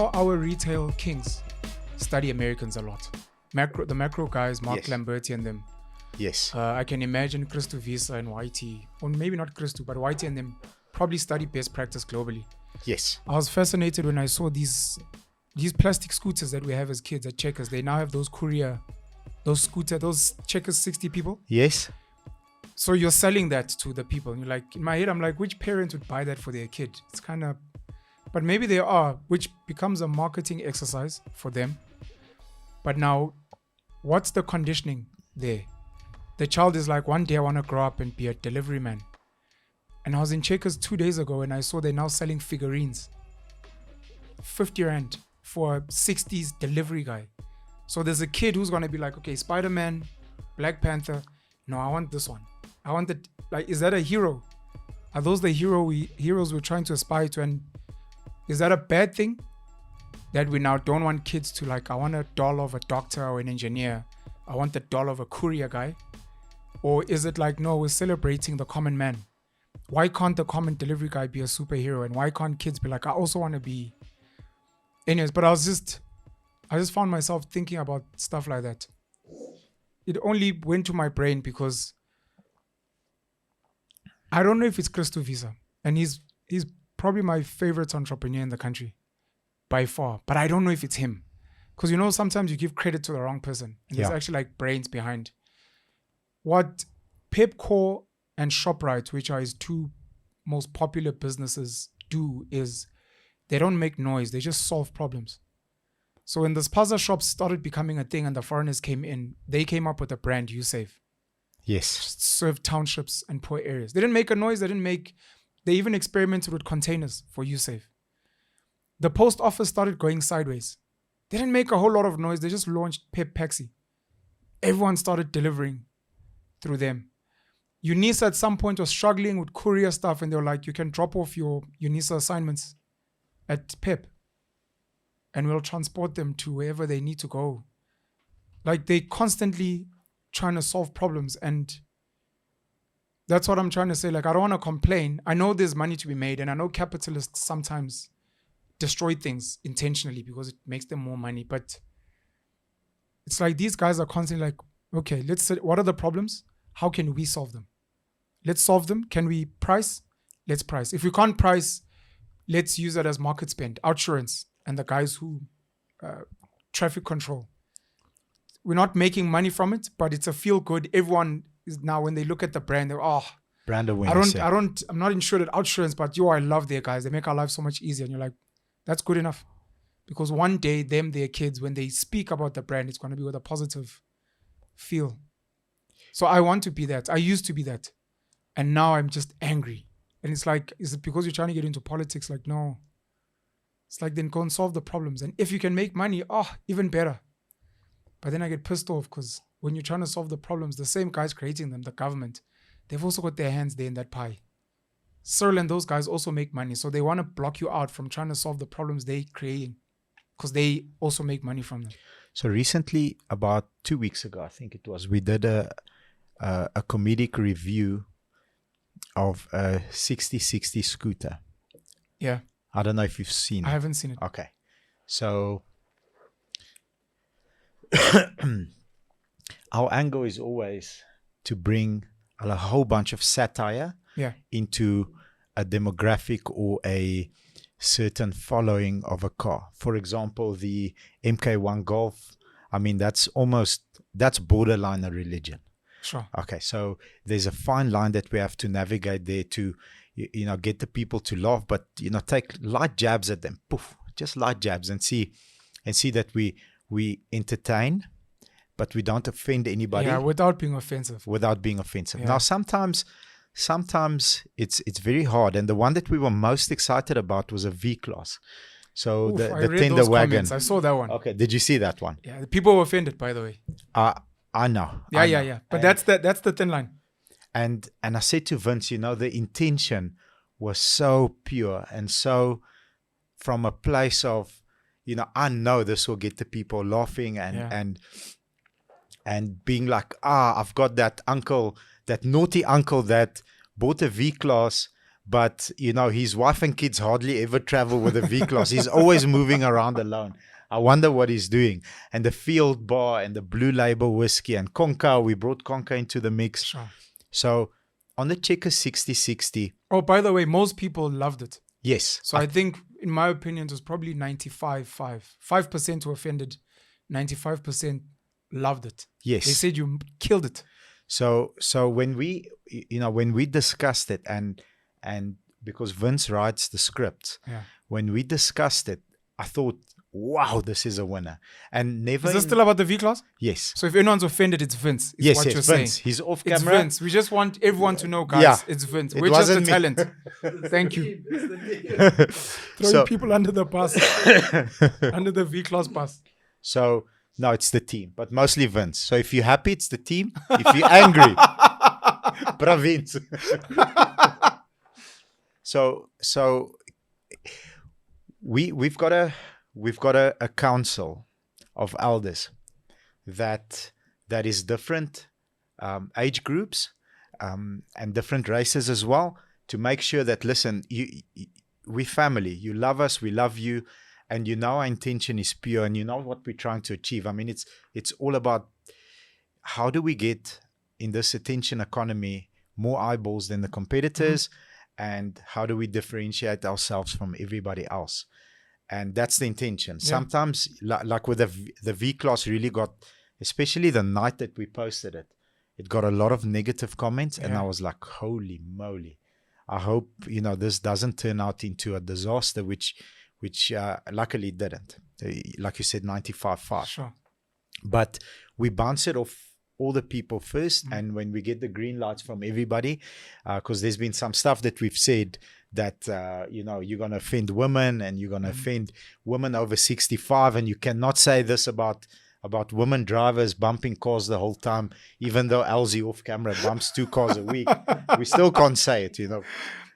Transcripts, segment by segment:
how our retail kings study Americans a lot. The macro guys, Mark Lamberti and them. Yes. I can imagine Christo Visa and YT, or maybe not Christo, but YT and them probably study best practice globally. Yes. I was fascinated when I saw these plastic scooters that we have as kids at Checkers. They now have those those Checkers 60 people. Yes. So you're selling that to the people. And you're like, in my head, I'm like, which parent would buy that for their kid? It's kind of, but maybe they are, which becomes a marketing exercise for them. But now, what's the conditioning there? The child is like, one day I want to grow up and be a delivery man. And I was in Checkers 2 days ago and I saw they're now selling figurines. 50 Rand for a 60s delivery guy. So there's a kid who's going to be like, okay, Spider-Man, Black Panther. No, I want this one. I want it. Like, is that a hero? Are those the heroes we're trying to aspire to? And is that a bad thing? That we now don't want kids to like, I want a doll of a doctor or an engineer. I want the doll of a courier guy. Or is it like, no, we're celebrating the common man. Why can't the common delivery guy be a superhero? And why can't kids be like, I also want to be. Anyways, but I just found myself thinking about stuff like that. It only went to my brain because I don't know if it's Christo Visa. And he's probably my favorite entrepreneur in the country by far. But I don't know if it's him. Because, sometimes you give credit to the wrong person. And there's actually like brains behind. What Pepcore and ShopRite, which are his two most popular businesses, do is they don't make noise. They just solve problems. So when the spaza shops started becoming a thing and the foreigners came in, they came up with a brand, USafe. Yes. Serve townships and poor areas. They didn't make a noise. They even experimented with containers for USafe. The post office started going sideways. They didn't make a whole lot of noise. They just launched Pep Paxi. Everyone started delivering through them. UNISA at some point was struggling with courier stuff and they were like, you can drop off your UNISA assignments at Pep and we'll transport them to wherever they need to go. Like they constantly trying to solve problems, and that's what I'm trying to say. Like, I don't want to complain. I know there's money to be made, and I know capitalists sometimes destroy things intentionally because it makes them more money. But it's like these guys are constantly like, okay, let's say, what are the problems? How can we solve them? Let's solve them. Can we price? Let's price. If we can't price, let's use it as market spend. Outsurance and the guys who traffic control. We're not making money from it, but it's a feel good. Everyone is now, when they look at the brand, they're brand awareness. I'm not insured at Outsurance, but I love their guys. They make our life so much easier. And you're like, that's good enough. Because one day, their kids, when they speak about the brand, it's going to be with a positive feel. So I want to be that. I used to be that. And now I'm just angry. And it's like, is it because you're trying to get into politics? Like, no. It's like, then go and solve the problems. And if you can make money, even better. But then I get pissed off because when you're trying to solve the problems, the same guys creating them, the government, they've also got their hands there in that pie. Cyril and those guys also make money. So they want to block you out from trying to solve the problems they're creating because they also make money from them. So recently, about 2 weeks ago, I think it was, we did a comedic review of a 6060 scooter. Yeah. I don't know if you've seen it. I haven't seen it. Okay. So our angle is always to bring a whole bunch of satire into a demographic or a certain following of a car. For example, the MK1 Golf, I mean, that's borderline a religion. Sure. Okay, so there's a fine line that we have to navigate there to, get the people to laugh, but, take light jabs at them. Poof, just light jabs and see that we entertain, but we don't offend anybody. Yeah, without being offensive. Yeah. Now, sometimes it's very hard. And the one that we were most excited about was a V-Class. So the tender wagon. Comments. I saw that one. Okay, did you see that one? Yeah, the people were offended, by the way. I know. Yeah. But that's the thin line. And I said to Vince, the intention was so pure and so from a place of, I know this will get the people laughing and being like, I've got that uncle, that naughty uncle that bought a V-Class, but his wife and kids hardly ever travel with a V-Class. He's always moving around alone. I wonder what he's doing. And the Field Bar and the Blue Label whiskey and Conca, we brought Conca into the mix. Sure. So on the Checker 6060. Oh, by the way, most people loved it. Yes. So I think, in my opinion, it was probably 95-5. 5% were offended. 95% loved it. Yes. They said you killed it. So when we discussed it, and because Vince writes the script, when we discussed it, I thought, wow, this is a winner. And never. Is this still about the V-Class? Yes. So if anyone's offended, it's Vince. Yes, what you're Vince. Saying. He's off it's camera. It's Vince. We just want everyone to know, guys. It's Vince. We're just the talent. Thank you. Throwing people under the bus, under the V-Class bus. So no, it's the team, but mostly Vince. So if you're happy, it's the team. If you're angry, Vince. So we've got a council of elders that is different age groups and different races as well, to make sure that, listen, we family, you love us, we love you, and our intention is pure, and what we're trying to achieve. I mean, it's all about how do we get in this attention economy more eyeballs than the competitors, and how do we differentiate ourselves from everybody else. And that's the intention. Yeah. Sometimes, like with the V-Class really got, especially the night that we posted it, it got a lot of negative comments. And I was like, holy moly. I hope, this doesn't turn out into a disaster, which luckily didn't. Like you said, 95-5. Sure. But we bounce it off all the people first. And when we get the green lights from everybody, because there's been some stuff that we've said that, you're going to offend women, and you're going to offend women over 65. And you cannot say this about women drivers bumping cars the whole time, even though LZ off camera bumps 2 cars a week. We still can't say it,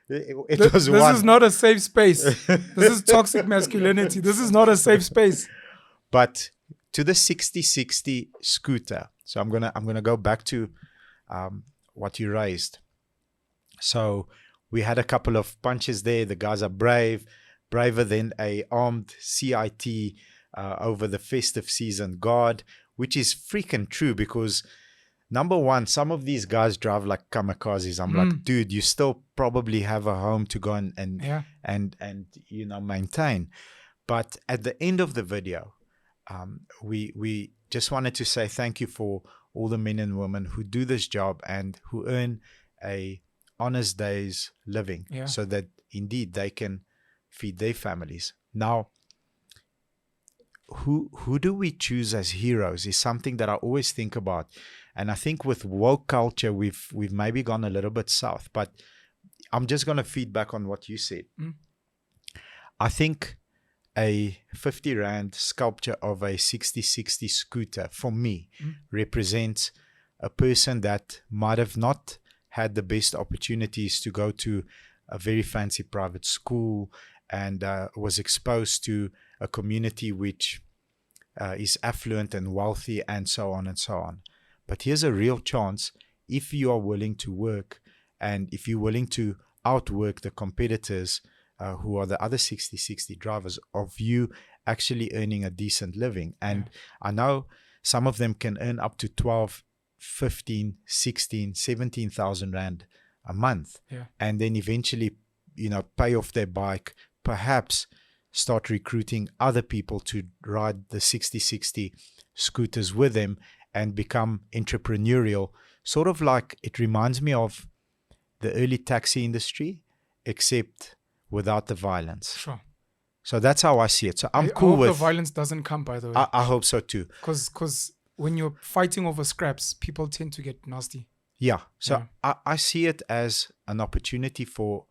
This is not a safe space. This is toxic masculinity. This is not a safe space. But to the 6060 scooter. So I'm gonna go back to what you raised. So we had a couple of punches there. The guys are braver than a armed CIT over the festive season guard, which is freaking true, because number one, some of these guys drive like kamikazes. I'm like, dude, you still probably have a home to go and maintain. But at the end of the video, we just wanted to say thank you for all the men and women who do this job and who earn a honest day's living, so that indeed they can feed their families. Now, who do we choose as heroes is something that I always think about. And I think with woke culture, we've maybe gone a little bit south, but I'm just going to feed back on what you said. I think a 50 Rand sculpture of a 6060 scooter, for me, represents a person that might have not had the best opportunities to go to a very fancy private school, and was exposed to a community which is affluent and wealthy, and so on and so on. But here's a real chance, if you are willing to work, and if you're willing to outwork the competitors who are the other 6060 drivers, of you actually earning a decent living. And I know some of them can earn up to 12, 15, 16, 17,000 Rand a month. And then eventually, pay off their bike, perhaps start recruiting other people to ride the 6060 scooters with them and become entrepreneurial. Sort of like, it reminds me of the early taxi industry, except without the violence. Sure. So that's how I see it. So I'm I cool hope with the violence doesn't come, by the way. I hope so too. Because when you're fighting over scraps, people tend to get nasty. Yeah. So I see it as an opportunity for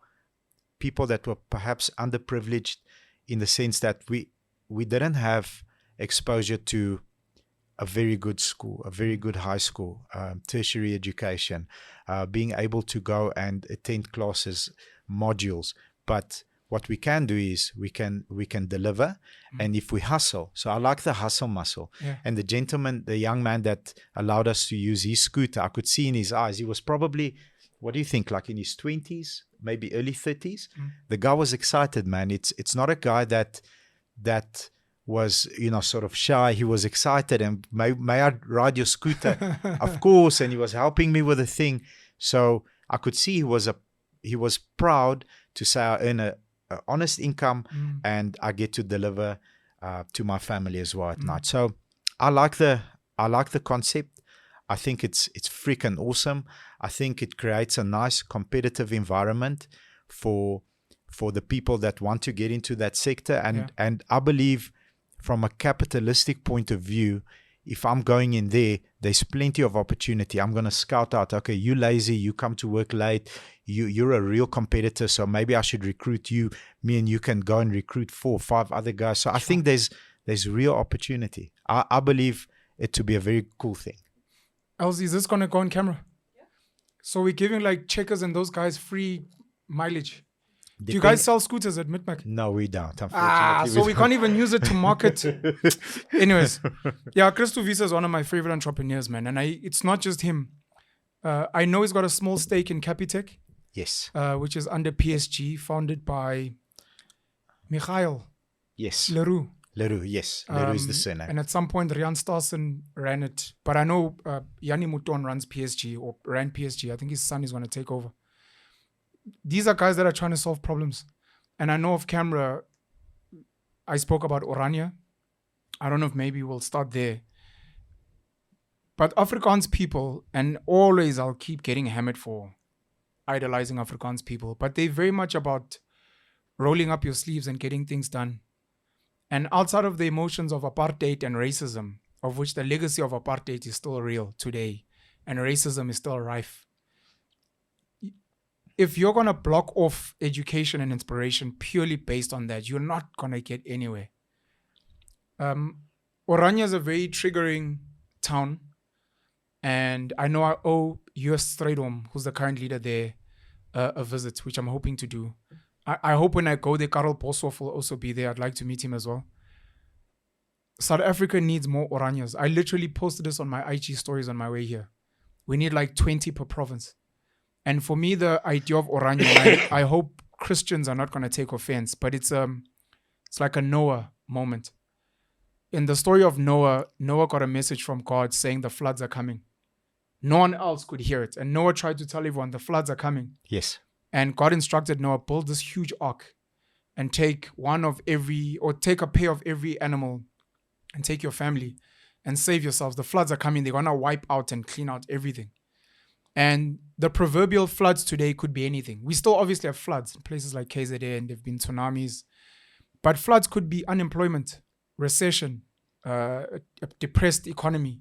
people that were perhaps underprivileged, in the sense that we didn't have exposure to a very good school, a very good high school, tertiary education, being able to go and attend classes, modules. But what we can do is we can deliver, and if we hustle. So I like the hustle muscle. And the young man that allowed us to use his scooter, I could see in his eyes, he was probably, what do you think, like in his 20s, maybe early 30s. The guy was excited, man. It's not a guy that was, sort of shy. He was excited and may I ride your scooter? Of course. And he was helping me with the thing. So I could see he was proud to say I earn a honest income and I get to deliver to my family as well at night. So I like the concept. I think it's freaking awesome. I think it creates a nice competitive environment for the people that want to get into that sector. And I believe from a capitalistic point of view, if I'm going in there, there's plenty of opportunity. I'm going to scout out, okay, you lazy, you come to work late, you're a real competitor, so maybe I should recruit you. Me and you can go and recruit 4 or 5 other guys. So I think there's real opportunity. I believe it to be a very cool thing. Elsie, is this going to go on camera? Yeah. So we're giving like Checkers and those guys free mileage. Do you guys sell scooters at Midmac? No, we don't, unfortunately. So we can't even use it to market. Anyways, yeah, Christo Visa is one of my favorite entrepreneurs, man. And it's not just him. I know he's got a small stake in Capitec. Yes. Which is under PSG, founded by Michael. Yes. Leroux. Leroux, yes. Leroux is the surname. And at some point, Rian Starson ran it. But I know Yanni Mouton runs PSG or ran PSG. I think his son is going to take over. These are guys that are trying to solve problems. And I know off camera, I spoke about Oranje. I don't know if maybe we'll start there. But Afrikaans people, and always I'll keep getting hammered for idolizing Afrikaans people, but they're very much about rolling up your sleeves and getting things done. And outside of the emotions of apartheid and racism, of which the legacy of apartheid is still real today, and racism is still rife, if you're going to block off education and inspiration purely based on that, you're not going to get anywhere. Oranje is a very triggering town. And I know I owe US Strijdom, who's the current leader there, a visit, which I'm hoping to do. I hope when I go there, Karel Boshoff will also be there. I'd like to meet him as well. South Africa needs more Oranjes. I literally posted this on my IG stories on my way here. We need like 20 per province. And for me, the idea of Oranje, I hope Christians are not going to take offense, but it's like a Noah moment. In the story of Noah got a message from God saying the floods are coming. No one else could hear it. And Noah tried to tell everyone the floods are coming. Yes. And God instructed Noah, build this huge ark and take take a pair of every animal and take your family and save yourselves. The floods are coming. They're going to wipe out and clean out everything. And the proverbial floods today could be anything. We still obviously have floods in places like KZN, and there have been tsunamis. But floods could be unemployment, recession, a depressed economy.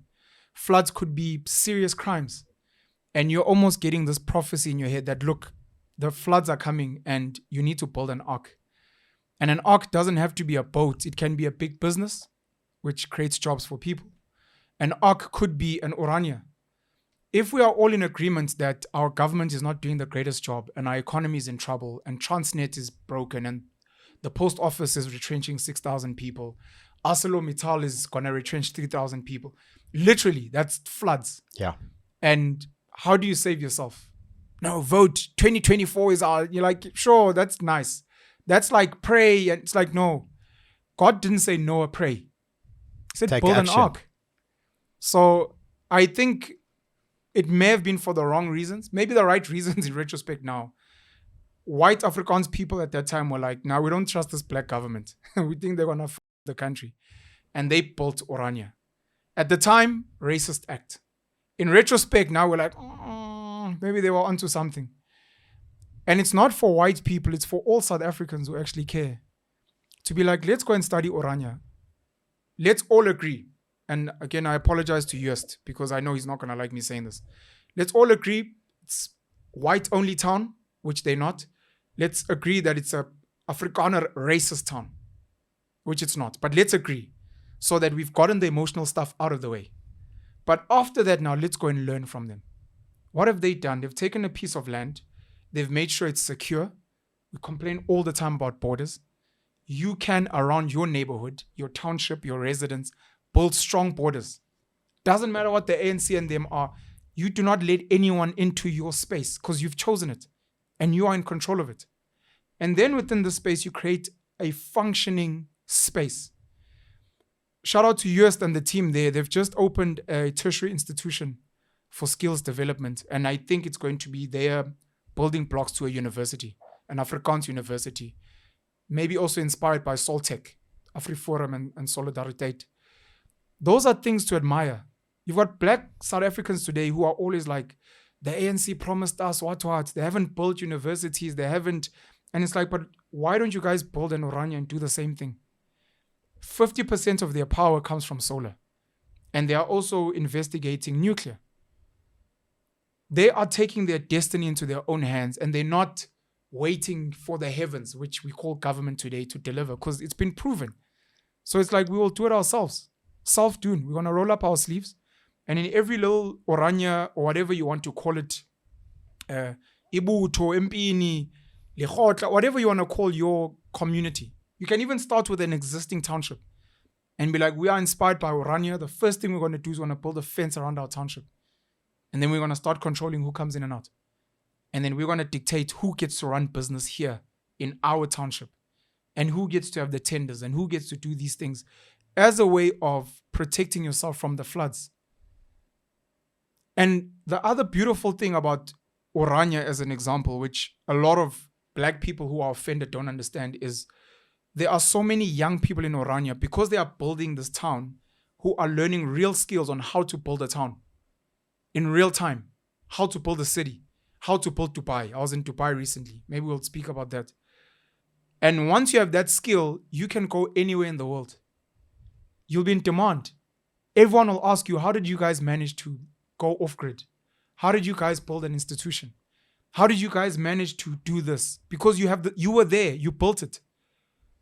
Floods could be serious crimes. And you're almost getting this prophecy in your head that, look, the floods are coming and you need to build an ark. And an ark doesn't have to be a boat. It can be a big business, which creates jobs for people. An ark could be an Oranje. If we are all in agreement that our government is not doing the greatest job and our economy is in trouble and Transnet is broken and the post office is retrenching 6,000 people, ArcelorMittal is going to retrench 3,000 people. Literally, that's floods. Yeah. And how do you save yourself? No, vote 2024 is our, you're like, sure, that's nice. That's like pray. And it's like, no, God didn't say Noah pray. He said take build action. An ark. So I think it may have been for the wrong reasons, maybe the right reasons in retrospect now. White Afrikaans people at that time were like, no, we don't trust this black government. We think they're going to f*** the country. And they built Oranje. At the time, racist act. In retrospect, now we're like, maybe they were onto something. And it's not for white people, it's for all South Africans who actually care. To be like, let's go and study Oranje. Let's all agree. And again, I apologize to Joost because I know he's not going to like me saying this. Let's all agree it's white-only town, which they're not. Let's agree that it's a Afrikaner racist town, which it's not. But let's agree so that we've gotten the emotional stuff out of the way. But after that now, let's go and learn from them. What have they done? They've taken a piece of land. They've made sure it's secure. We complain all the time about borders. You can, around your neighborhood, your township, your residents, build strong borders. Doesn't matter what the ANC and them are. You do not let anyone into your space because you've chosen it. and you are in control of it. And then within the space, you create a functioning space. Shout out to US and the team there. They've just opened a tertiary institution for skills development. And I think it's going to be their building blocks to a university, an Afrikaans university. Maybe also inspired by Soltech, AfriForum and Solidariteit. Those are things to admire. You've got black South Africans today who are always like, the ANC promised us what. They haven't built universities. They haven't. And it's like, but why don't you guys build an Oranje and do the same thing? 50% of their power comes from solar. And they are also investigating nuclear. They are taking their destiny into their own hands, and they're not waiting for the heavens, which we call government today, to deliver, because it's been proven. So it's like, we will do it ourselves. Self-doing. We're going to roll up our sleeves. And in every little Oranje, or whatever you want to call it, Ibuto, Mpini, Lekgotla, whatever you want to call your community. You can even start with an existing township and be like, we are inspired by Oranje. The first thing we're going to do is we're going to build a fence around our township. And then we're going to start controlling who comes in and out. And then we're going to dictate who gets to run business here in our township, and who gets to have the tenders, and who gets to do these things as a way of protecting yourself from the floods. And the other beautiful thing about Oranje as an example, which a lot of black people who are offended don't understand, is there are so many young people in Oranje, because they are building this town, who are learning real skills on how to build a town in real time, how to build a city, how to build Dubai. I was in Dubai recently. Maybe we'll speak about that. And once you have that skill, you can go anywhere in the world. You'll be in demand. Everyone will ask you, how did you guys manage to go off-grid? How did you guys build an institution? How did you guys manage to do this? Because you were there, you built it.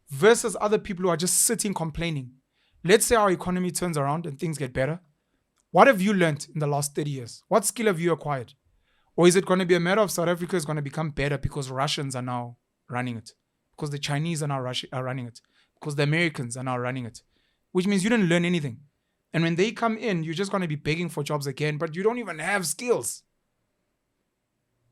Versus other people who are just sitting complaining. Let's say our economy turns around and things get better. What have you learned in the last 30 years? What skill have you acquired? Or is it going to be a matter of South Africa is going to become better because Russians are now running it? Because the Chinese are now running it? Because the Americans are now running it? Which means you didn't learn anything. And when they come in, you're just going to be begging for jobs again, but you don't even have skills.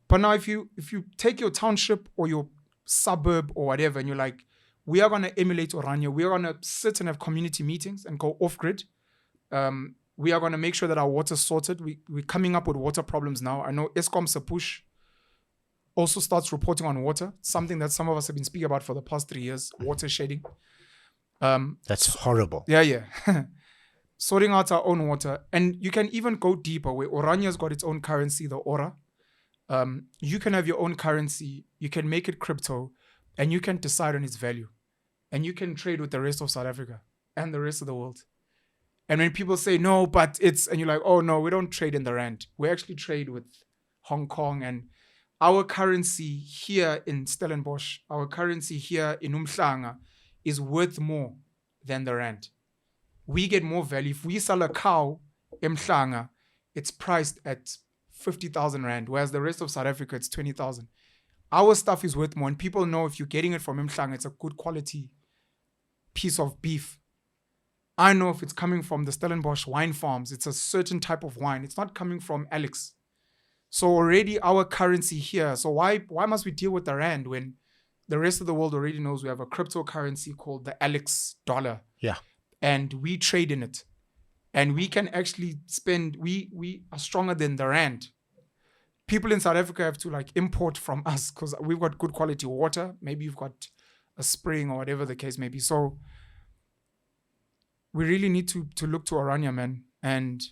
But now if you take your township or your suburb or whatever, and you're like, we are going to emulate Oranje, we are going to sit and have community meetings and go off-grid. We are going to make sure that our water's sorted. We're coming up with water problems now. I know Eskom Sepush also starts reporting on water, something that some of us have been speaking about for the past 3 years, water shedding. That's horrible. Yeah. Sorting out our own water. And you can even go deeper, where Oranje's got its own currency, the Ora. You can have your own currency. You can make it crypto, and you can decide on its value. And you can trade with the rest of South Africa and the rest of the world. And when people say, no, but it's, and you're like, oh no, we don't trade in the rand. We actually trade with Hong Kong, and our currency here in Stellenbosch, our currency here in Umhlanga is worth more than the rand. We get more value. If we sell a cow in Umhlanga, it's priced at 50,000 rand, whereas the rest of South Africa, it's 20,000. Our stuff is worth more, and people know if you're getting it from Umhlanga, it's a good quality piece of beef. I know if it's coming from the Stellenbosch wine farms, it's a certain type of wine. It's not coming from Alex. So already our currency here. So why must we deal with the rand when the rest of the world already knows we have a cryptocurrency called the Alex dollar? Yeah. And we trade in it. And we can actually spend, we are stronger than the rand. People in South Africa have to like import from us because we've got good quality water. Maybe you've got a spring or whatever the case may be. So we really need to look to Oranje, man. And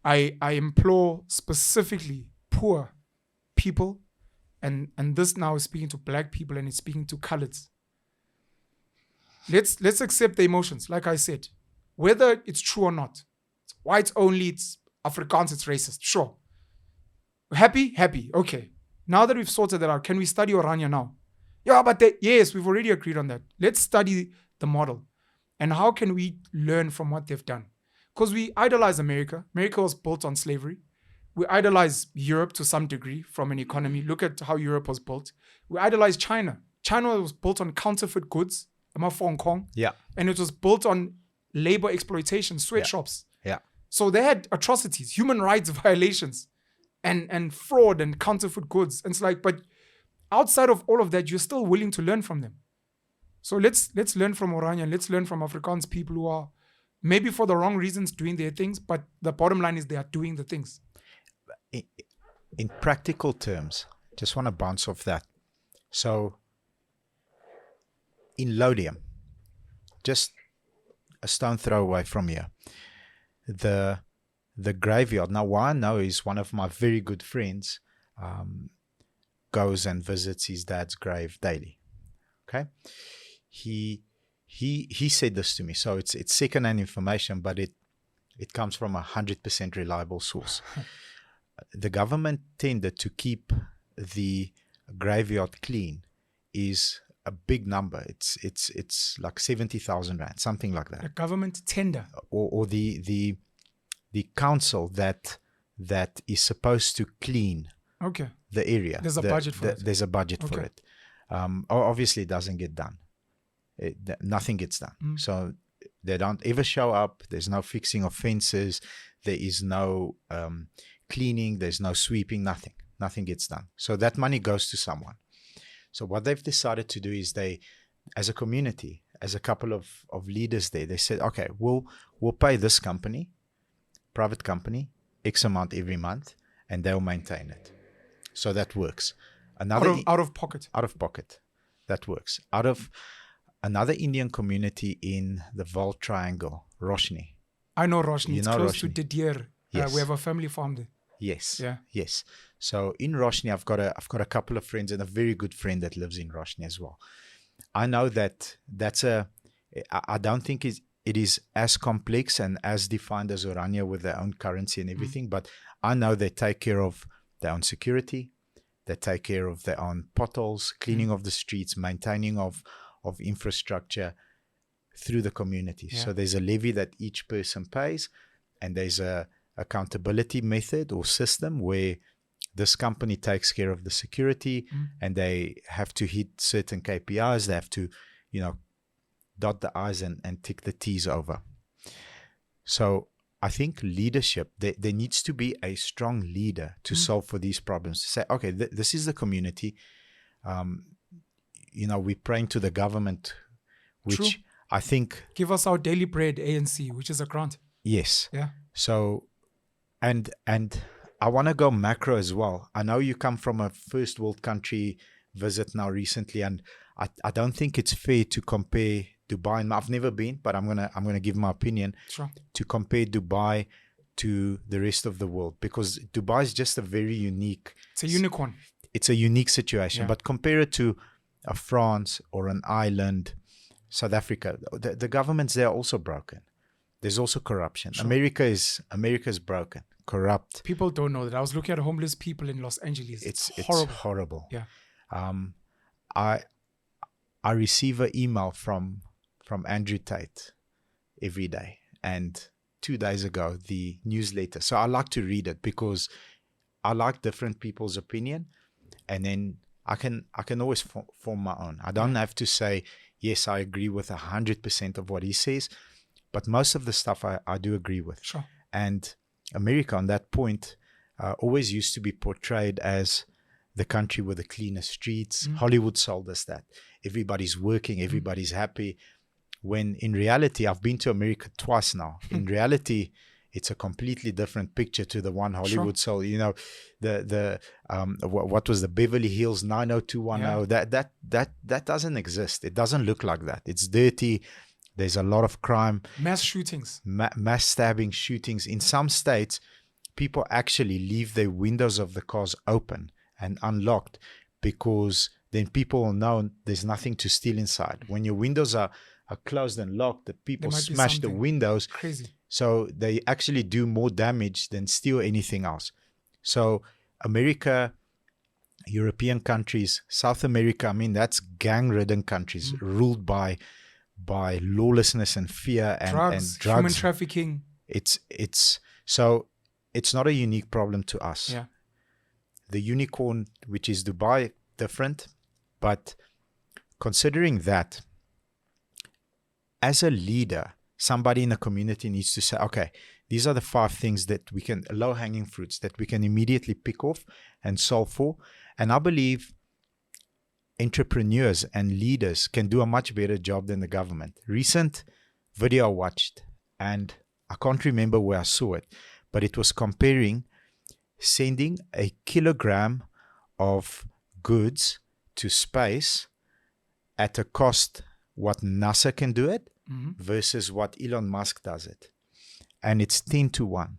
I implore specifically poor people, and this now is speaking to black people and it's speaking to coloreds. Let's accept the emotions, like I said. Whether it's true or not. It's whites only, it's Afrikaans, it's racist. Sure. Happy? Okay. Now that we've sorted that out, can we study Oranje now? Yeah, but yes, we've already agreed on that. Let's study the model. And how can we learn from what they've done? Because we idolize America. America was built on slavery. We idolize Europe to some degree from an economy. Look at how Europe was built. We idolize China. China was built on counterfeit goods. Hong Kong. Yeah. And it was built on labor exploitation, sweatshops. Yeah. So they had atrocities, human rights violations, and fraud and counterfeit goods. And it's like, but outside of all of that, you're still willing to learn from them. So let's learn from Oranje, let's learn from Afrikaans people who are maybe for the wrong reasons doing their things, but the bottom line is they are doing the things. In practical terms, just want to bounce off that. So in Lodium, just a stone throw away from here, the graveyard. Now, what I know is one of my very good friends goes and visits his dad's grave daily. Okay, he said this to me, so it's secondhand information, but it comes from 100% reliable source. The government tended to keep the graveyard clean is a big number. It's like 70,000 rand, something like that. The government tender, or the council that is supposed to clean the area. There's a budget for it. There's a budget for it. Obviously, it doesn't get done. Nothing gets done. So they don't ever show up. There's no fixing of fences. There is no cleaning. There's no sweeping. Nothing gets done. So that money goes to someone. So what they've decided to do is they, as a community, as a couple of leaders there, they said, okay, we'll pay this company, private company, X amount every month, and they'll maintain it. So that works. Out of pocket. Out of pocket. That works. Out of another Indian community in the Vaal Triangle, Roshni. I know Roshni. It's close Roshni? to Didier. Yes. We have a family farm there. Yes. Yeah. Yes. So in Roshni, I've got a couple of friends and a very good friend that lives in Roshni as well. I know I don't think it is as complex and as defined as Oranje with their own currency and everything, but I know they take care of their own security. They take care of their own potholes, cleaning of the streets, maintaining of infrastructure through the community. Yeah. So there's a levy that each person pays, and there's a accountability method or system where this company takes care of the security, and they have to hit certain KPIs. They have to, dot the I's and tick the T's over. So I think leadership, there needs to be a strong leader to solve for these problems. To say, okay, this is the community. We're praying to the government, which True. I think... Give us our daily bread, ANC, which is a grant. Yes. Yeah. So, and I want to go macro as well. I know you come from a first world country visit now recently, and I don't think it's fair to compare Dubai, and I've never been, but I'm gonna give my opinion. Sure. To compare Dubai to the rest of the world, because Dubai is just a very unique. It's a unicorn. It's a unique situation, Yeah. but compare it to a France or an Ireland, South Africa. The governments there are also broken. There's also corruption. Sure. America is broken, corrupt. People don't know that. I was looking at homeless people in Los Angeles. It's horrible. It's horrible. Yeah. I receive an email from Andrew Tate every day, and 2 days ago the newsletter. So I like to read it because I like different people's opinion, and then I can always form my own. I don't have to say yes, I agree with 100% of what he says, but most of the stuff I do agree with. Sure. And America, on that point, always used to be portrayed as the country with the cleanest streets. Hollywood sold us that. Everybody's working, everybody's happy. When in reality, I've been to America twice now. In reality, it's a completely different picture to the one Hollywood sold. What was the Beverly Hills 90210? Yeah. That doesn't exist. It doesn't look like that. It's dirty. There's a lot of crime. Mass shootings. Mass stabbing, shootings. In some states, people actually leave their windows of the cars open and unlocked, because then people will know there's nothing to steal inside. When your windows are closed and locked, the people smash the windows. Crazy. So they actually do more damage than steal anything else. So America, European countries, South America, that's gang-ridden countries ruled by lawlessness and fear and drugs. Human trafficking. So it's not a unique problem to us. Yeah. The unicorn, which is Dubai, different. But considering that, as a leader, somebody in a community needs to say, okay, these are the 5 things that we can, low-hanging fruits that we can immediately pick off and solve for. And I believe entrepreneurs and leaders can do a much better job than the government. Recent video I watched, and I can't remember where I saw it, but it was comparing sending a kilogram of goods to space at a cost what NASA can do it versus what Elon Musk does it. And it's 10 to 1.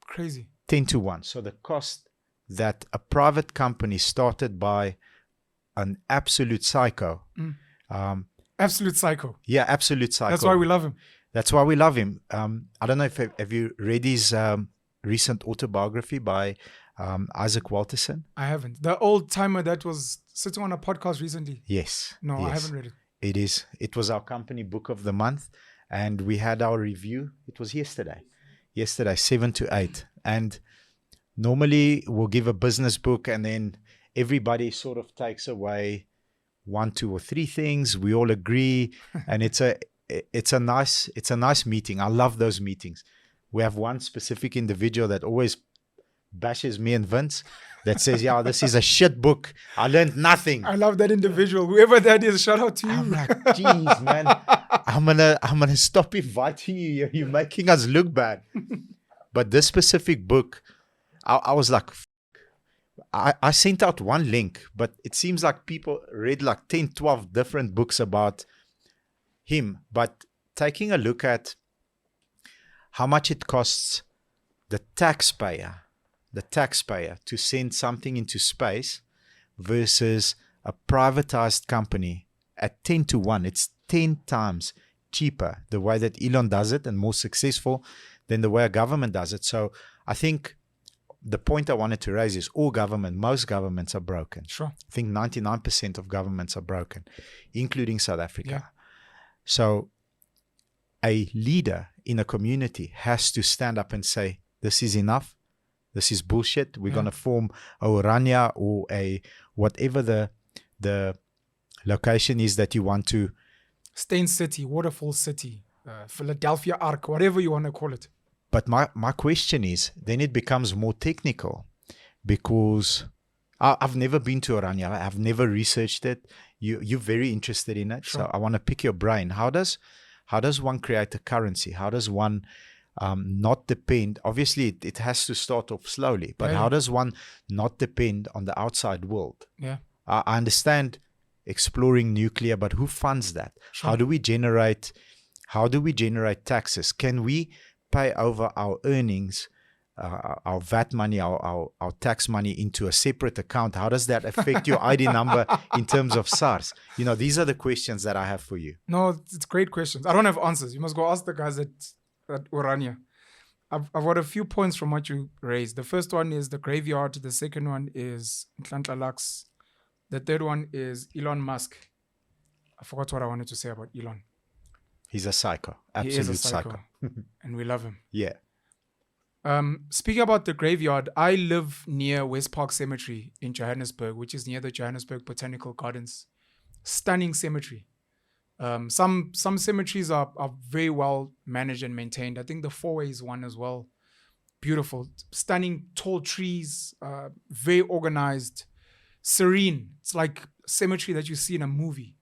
Crazy. 10 to 1. So the cost that a private company started by an absolute psycho. Absolute psycho. Yeah, absolute psycho. That's why we love him. That's why we love him. I don't know if have you read his recent autobiography by Isaac Walterson? I haven't. The old timer that was sitting on a podcast recently. Yes. No, yes. I haven't read it. It is. It was our company book of the month, and we had our review. It was yesterday, 7 to 8. And normally we'll give a business book, and then everybody sort of takes away 1, 2, or 3 things. We all agree, and it's a nice meeting. I love those meetings. We have one specific individual that always bashes me and Vince, that says, "Yeah, this is a shit book. I learned nothing." I love that individual. Whoever that is, shout out to you. I'm like, geez, man, I'm gonna stop inviting you. You're making us look bad. But this specific book, I was like, I sent out one link, but it seems like people read like 10, 12 different books about him. But taking a look at how much it costs the taxpayer to send something into space versus a privatized company at 10 to 1. It's 10 times cheaper the way that Elon does it and more successful than the way a government does it. So I think the point I wanted to raise is most governments are broken. Sure. I think 99% of governments are broken, including South Africa. Yeah. So a leader in a community has to stand up and say, this is enough. This is bullshit. We're going to form a Orania or a whatever the location is that you want to. Stain City, Waterfall City, Philadelphia Arc, whatever you want to call it. But my question is, then it becomes more technical, because I've never been to Orania. I've never researched it. You're very interested in it. Sure. So I want to pick your brain. How does one create a currency? How does one not depend? Obviously, it has to start off slowly, but how does one not depend on the outside world? Yeah, I understand exploring nuclear, but who funds that? Sure. How do we generate taxes? Can we pay over our earnings, our VAT money, our tax money into a separate account? How does that affect your ID number in terms of SARS? These are the questions that I have for you. No, it's great questions. I don't have answers. You must go ask the guys at Orania. I've got a few points from what you raised. The first one is the graveyard. The second one is Nhlanhla Lux. The third one is Elon Musk. I forgot what I wanted to say about Elon. He's a psycho. Absolute psycho. And we love him. Yeah. Speaking about the graveyard, I live near West Park Cemetery in Johannesburg, which is near the Johannesburg Botanical Gardens. Stunning cemetery. Some cemeteries are very well managed and maintained. I think the Fourway is one as well. Beautiful. Stunning tall trees, very organized, serene. It's like a cemetery that you see in a movie.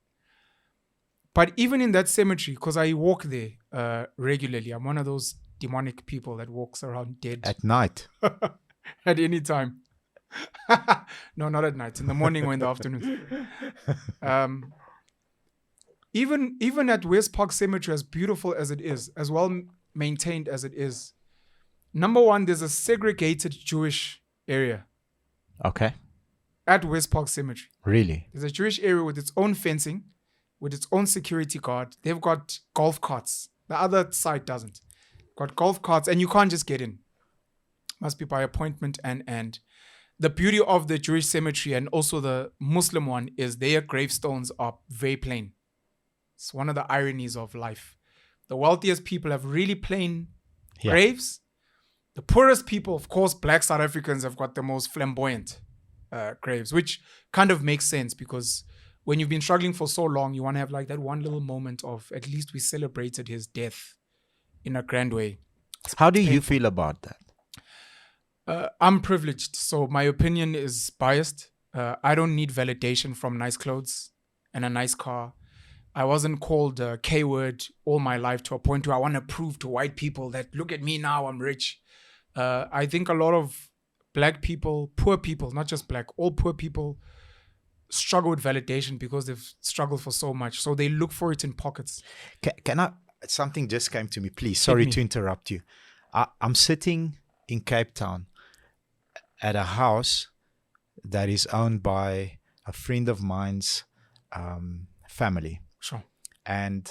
But even in that cemetery, because I walk there regularly, I'm one of those demonic people that walks around dead. At night? At any time. No, not at night. In the morning or in the afternoon. Even at West Park Cemetery, as beautiful as it is, as well maintained as it is, number one, there's a segregated Jewish area. Okay. At West Park Cemetery. Really? There's a Jewish area with its own fencing, with its own security guard. They've got golf carts. The other side doesn't. Got golf carts, and you can't just get in. Must be by appointment. And the beauty of the Jewish cemetery and also the Muslim one is their gravestones are very plain. It's one of the ironies of life. The wealthiest people have really plain graves. The poorest people, of course, Black South Africans have got the most flamboyant graves, which kind of makes sense because when you've been struggling for so long, you want to have like that one little moment of at least we celebrated his death in a grand way. How do you feel about that? I'm privileged, so my opinion is biased. I don't need validation from nice clothes and a nice car. I wasn't called a K-word all my life to a point where I want to prove to white people that, look at me now, I'm rich. I think a lot of black people, poor people, not just black, all poor people struggle with validation because they've struggled for so much. So they look for it in pockets. Can I, something just came to me, please. Sorry to interrupt you. I'm sitting in Cape Town at a house that is owned by a friend of mine's family. Sure. And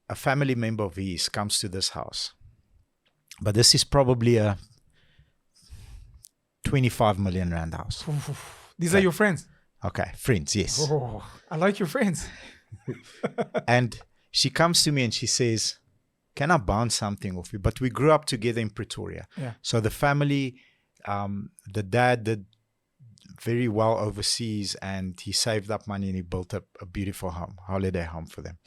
a family member of his comes to this house. But this is probably a 25 million rand house. These are your friends? Okay, friends, yes. Oh, I like your friends. And she comes to me and she says, can I bounce something off you? But we grew up together in Pretoria. Yeah. So the family, the dad did very well overseas and he saved up money and he built up a beautiful home, holiday home for them.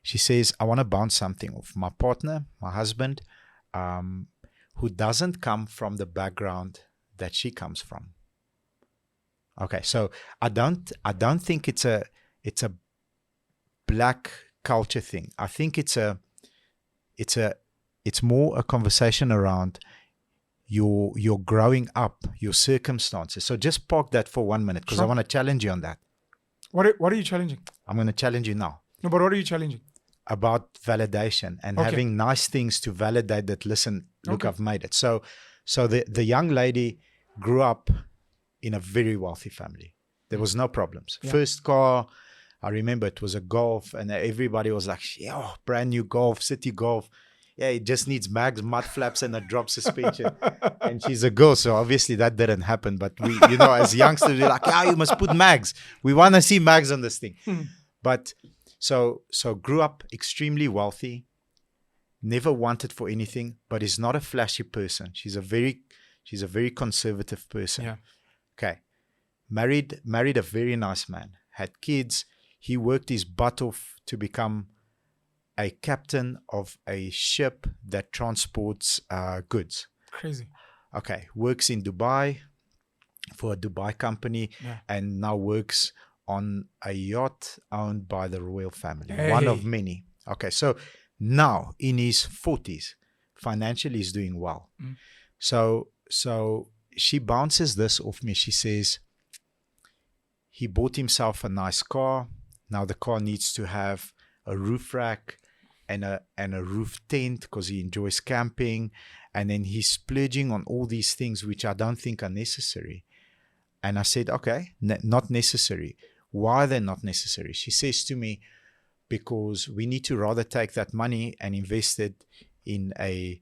She says, I want to bounce something off my partner, my husband, who doesn't come from the background that she comes from. Okay, so I don't think it's a black culture thing. I think it's more a conversation around your growing up, your circumstances. So just park that for 1 minute because Sure. I want to challenge you on that. What are you challenging? I'm going to challenge you now. No, but what are you challenging? About validation and having nice things to validate that, listen, look, I've made it. So the young lady grew up in a very wealthy family. There was no problems. Yeah. First car, I remember it was a Golf and everybody was like, oh, brand new Golf, city Golf. Yeah, it just needs mags, mud flaps and a drop suspension. And she's a girl, so obviously that didn't happen. But we, as youngsters, we're like, you must put mags. We want to see mags on this thing. But so grew up extremely wealthy, never wanted for anything, but is not a flashy person. She's a very conservative person. Yeah. Okay. Married a very nice man, had kids. He worked his butt off to become a captain of a ship that transports goods. Crazy. Okay. Works in Dubai for a Dubai company and now works on a yacht owned by the royal family. Hey. One of many. Okay. So now in his 40s, financially he's doing well. So she bounces this off me. She says, he bought himself a nice car. Now the car needs to have a roof rack and a roof tent because he enjoys camping. And then he's splurging on all these things which I don't think are necessary. And I said, okay, not necessary. Why are they not necessary? She says to me, because we need to rather take that money and invest it in a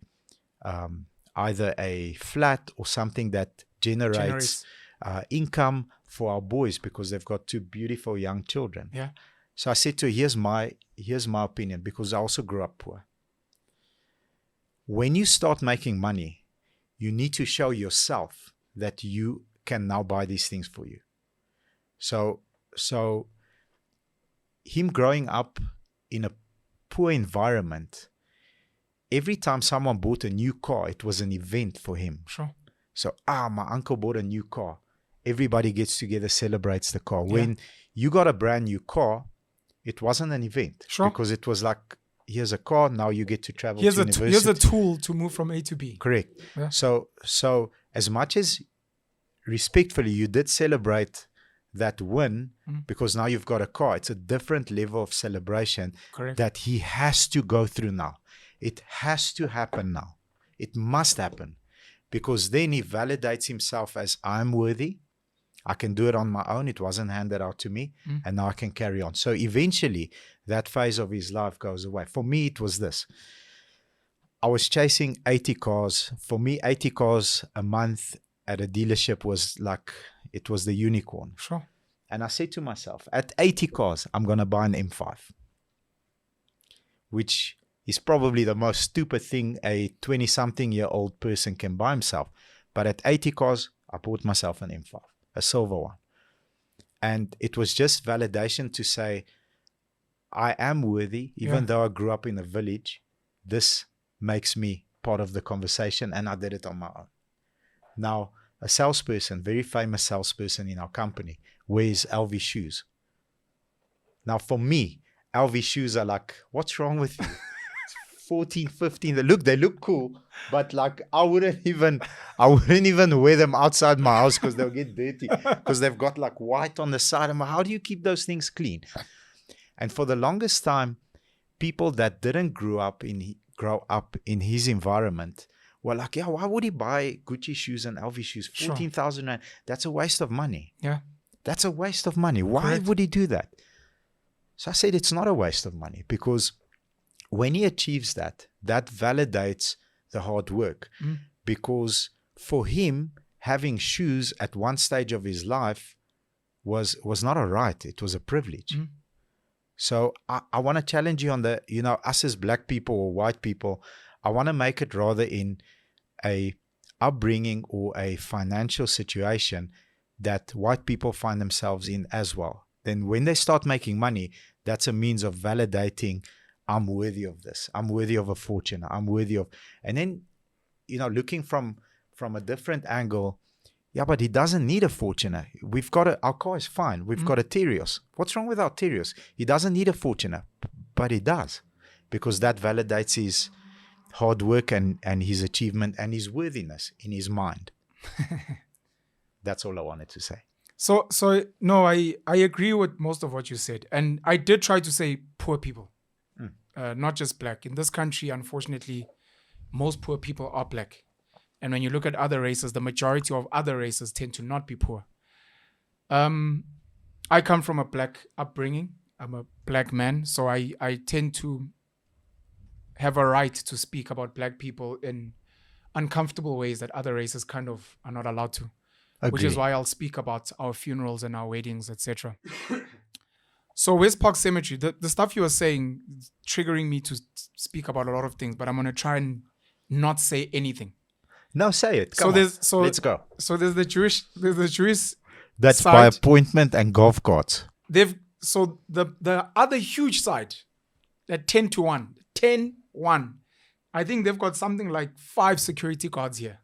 either a flat or something that generates income for our boys because they've got two beautiful young children. Yeah. So I said to her, here's my opinion, because I also grew up poor. When you start making money, you need to show yourself that you can now buy these things for you. So him growing up in a poor environment, every time someone bought a new car, it was an event for him. Sure. So, my uncle bought a new car. Everybody gets together, celebrates the car. When you got a brand new car, it wasn't an event. Sure. Because it was like, here's a car, now you get to travel to university. Here's a tool to move from A to B. Correct. Yeah. So as much as respectfully you did celebrate that win, because now you've got a car, it's a different level of celebration. Correct. That he has to go through now. It has to happen now. It must happen. Because then he validates himself as, I'm worthy. I can do it on my own. It wasn't handed out to me. And now I can carry on. So eventually, that phase of his life goes away. For me, it was this. I was chasing 80 cars. For me, 80 cars a month at a dealership was like, it was the unicorn. Sure. And I said to myself, at 80 cars, I'm going to buy an M5. Which is probably the most stupid thing a 20-something-year-old person can buy himself. But at 80 cars, I bought myself an M5, a silver one. And it was just validation to say, I am worthy, even though I grew up in a village. This makes me part of the conversation, and I did it on my own. Now, a salesperson, very famous salesperson in our company, wears LV shoes. Now, for me, LV shoes are like, what's wrong with you? 14, 15, they look cool, but like I wouldn't even wear them outside my house because they'll get dirty, because they've got like white on the side. How do you keep those things clean? And for the longest time, people that didn't grow up in his environment were like, yeah, why would he buy Gucci shoes and LV shoes? 14,000 Rand. That's a waste of money. Yeah. That's a waste of money. Why would he do that? So I said, it's not a waste of money, because when he achieves that validates the hard work. Because for him, having shoes at one stage of his life was not a right. It was a privilege. So I want to challenge you on the, us as black people or white people, I want to make it rather in a upbringing or a financial situation that white people find themselves in as well. Then when they start making money, that's a means of validating, I'm worthy of this. I'm worthy of a fortune. I'm worthy of, and then, looking from a different angle, yeah, but he doesn't need a Fortuner. Our car is fine. We've got a Terios. What's wrong with our Terios? He doesn't need a Fortuner, but he does, because that validates his hard work and his achievement and his worthiness in his mind. That's all I wanted to say. So no, I agree with most of what you said. And I did try to say poor people, not just black. In this country, unfortunately, most poor people are black. And when you look at other races, the majority of other races tend to not be poor. I come from a black upbringing. I'm a black man. So I tend to have a right to speak about black people in uncomfortable ways that other races kind of are not allowed to. Agreed. Which is why I'll speak about our funerals and our weddings, etc. So West Park Cemetery, the stuff you were saying is triggering me to speak about a lot of things, but I'm going to try and not say anything. No, say it. Let's go. So there's the Jewish that's side. By appointment and golf carts. So the other huge side, that 10-1. I think they've got something like 5 security guards here.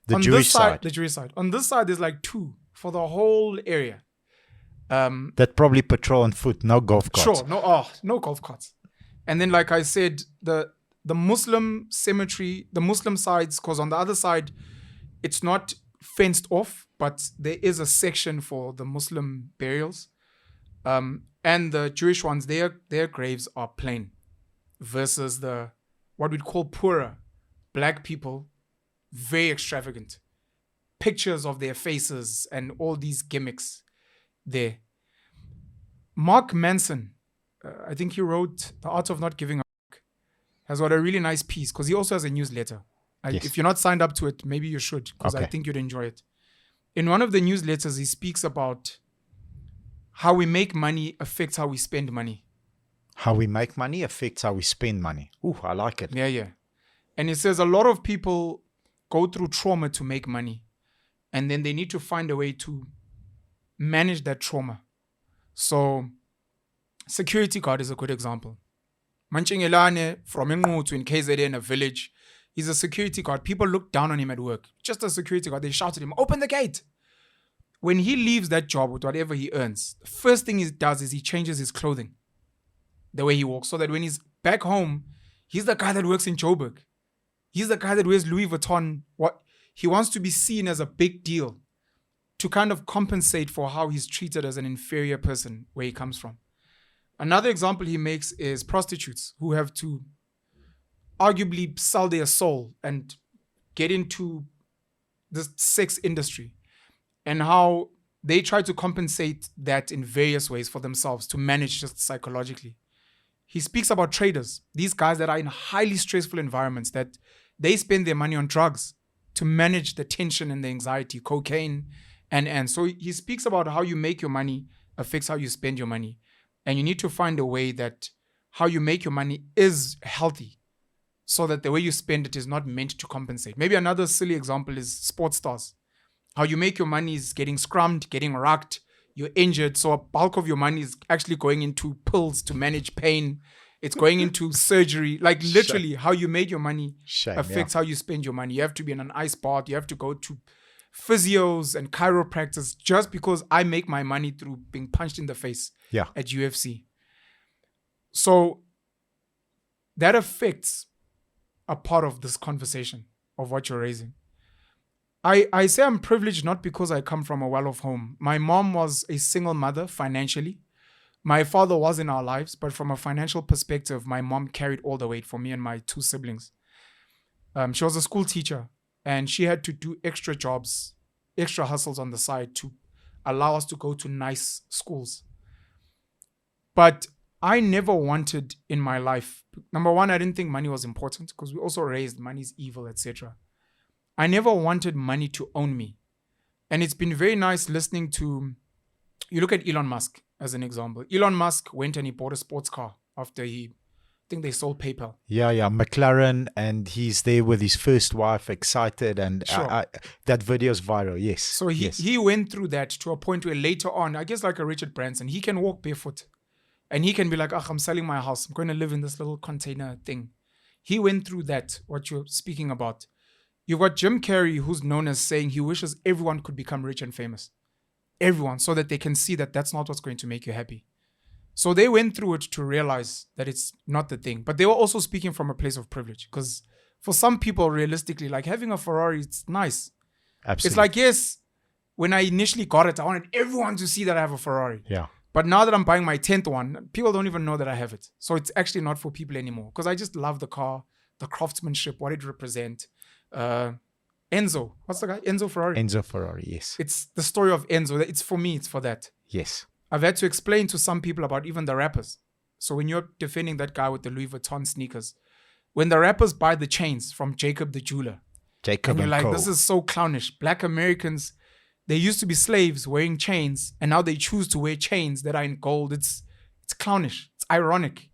The Jewish side. The Jewish side. On this side, there's like 2 for the whole area. That probably patrol on foot, no golf carts. Sure, no golf carts. And then, like I said, the Muslim cemetery, the Muslim sides, because on the other side, it's not fenced off, but there is a section for the Muslim burials. And the Jewish ones, their graves are plain, versus what we'd call poorer black people, very extravagant. Pictures of their faces and all these gimmicks there. Mark Manson, I think he wrote The Art of Not Giving a Fuck, has got a really nice piece, because he also has a newsletter. Yes. If you're not signed up to it, maybe you should, because I think you'd enjoy it. In one of the newsletters, he speaks about how we make money affects how we spend money. How we make money affects how we spend money. Ooh, I like it. Yeah. And he says a lot of people go through trauma to make money, and then they need to find a way to manage that trauma. So security guard is a good example. Manchingelane from Ingutu in KZN in a village, he's a security guard. People look down on him at work. Just a security guard. They shout at him, open the gate. When he leaves that job with whatever he earns, the first thing he does is he changes his clothing, the way he walks, so that when he's back home, he's the guy that works in Joburg. He's the guy that wears Louis Vuitton. He wants to be seen as a big deal to kind of compensate for how he's treated as an inferior person where he comes from. Another example he makes is prostitutes who have to arguably sell their soul and get into the sex industry, and how they try to compensate that in various ways for themselves to manage just psychologically. He speaks about traders, these guys that are in highly stressful environments, that they spend their money on drugs to manage the tension and the anxiety, cocaine. And so he speaks about how you make your money affects how you spend your money. And you need to find a way that how you make your money is healthy, so that the way you spend it is not meant to compensate. Maybe another silly example is sports stars. How you make your money is getting scrummed, getting rucked, you're injured. So a bulk of your money is actually going into pills to manage pain. It's going into surgery. Like literally how you made your money affects how you spend your money. You have to be in an ice bath. You have to go to physios and chiropractors just because I make my money through being punched in the face at UFC. So that affects a part of this conversation of what you're raising. I say I'm privileged not because I come from a well-off home. My mom was a single mother financially. My father was in our lives, but from a financial perspective, my mom carried all the weight for me and my 2 siblings. She was a school teacher, and she had to do extra jobs, extra hustles on the side to allow us to go to nice schools. But I never wanted in my life, number one, I didn't think money was important because we also raised money's evil, etc. I never wanted money to own me. And it's been very nice listening to, you look at Elon Musk as an example. Elon Musk went and he bought a sports car after I think they sold PayPal. Yeah, McLaren, and he's there with his first wife, excited, and Sure. that video's viral, yes. So he went through that to a point where later on, I guess like a Richard Branson, he can walk barefoot. And he can be like, I'm selling my house. I'm going to live in this little container thing. He went through that, what you're speaking about. You've got Jim Carrey, who's known as saying he wishes everyone could become rich and famous. Everyone, so that they can see that that's not what's going to make you happy. So they went through it to realize that it's not the thing. But they were also speaking from a place of privilege. Because for some people, realistically, like having a Ferrari, it's nice. Absolutely. It's like, yes, when I initially got it, I wanted everyone to see that I have a Ferrari. Yeah. But now that I'm buying my 10th one, people don't even know that I have it. So it's actually not for people anymore. Because I just love the car, the craftsmanship, what it represents. Enzo. What's the guy? Enzo Ferrari. Enzo Ferrari, yes. It's the story of Enzo. It's for me, it's for that. Yes. I've had to explain to some people about even the rappers. So when you're defending that guy with the Louis Vuitton sneakers, when the rappers buy the chains from Jacob the jeweler, and you're like, this is so clownish. Black Americans, they used to be slaves wearing chains, and now they choose to wear chains that are in gold. It's clownish. It's ironic.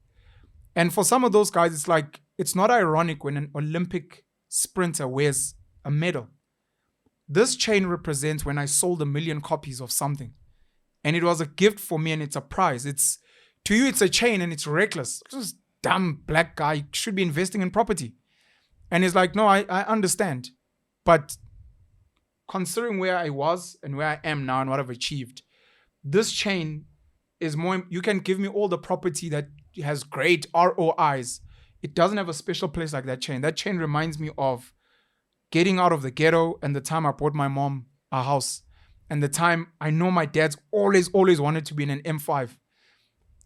And for some of those guys, it's like, it's not ironic when an Olympic sprinter wears a medal. This chain represents when I sold 1 million copies of something. And it was a gift for me and it's a prize. To you, it's a chain and it's reckless. This dumb black guy should be investing in property. And it's like, no, I understand. But considering where I was and where I am now and what I've achieved, this chain is more, you can give me all the property that has great ROIs. It doesn't have a special place like that chain. That chain reminds me of getting out of the ghetto and the time I bought my mom a house. And the time I know my dad's always wanted to be in an M5.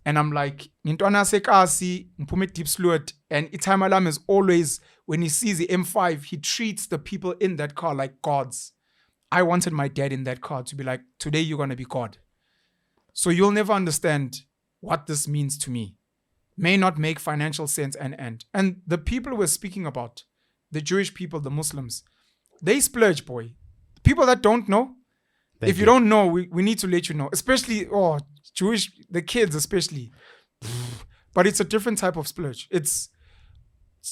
And I'm like, Nintwana sekasi, mpume deep sluit. And Itime Alam is always, when he sees the M5, he treats the people in that car like gods. I wanted my dad in that car to be like, today you're going to be God. So you'll never understand what this means to me. May not make financial sense and the people we're speaking about, the Jewish people, the Muslims, they splurge, boy. People that don't know, if you don't know, we need to let you know. Especially, Jewish, the kids especially. But it's a different type of splurge. It's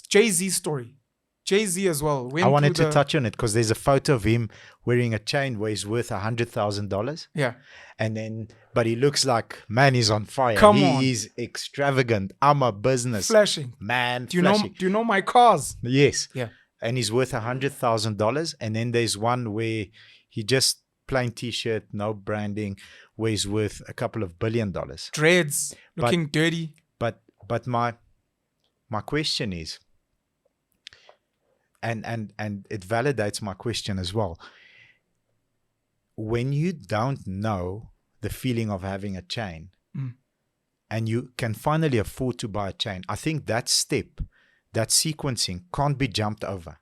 Jay-Z's story. Jay-Z as well. I wanted to touch on it because there's a photo of him wearing a chain where he's worth $100,000. Yeah. And then, but he looks like, man, he's on fire. Come on. He's extravagant. I'm a business. Flashing. Man, do you know my cars? Yes. Yeah. And he's worth $100,000. And then there's one where he just plain t-shirt, no branding, where he's worth a couple of $1 billion. Dreads, looking dirty. But my question is, and it validates my question as well. When you don't know the feeling of having a chain and you can finally afford to buy a chain, I think that step, that sequencing can't be jumped over.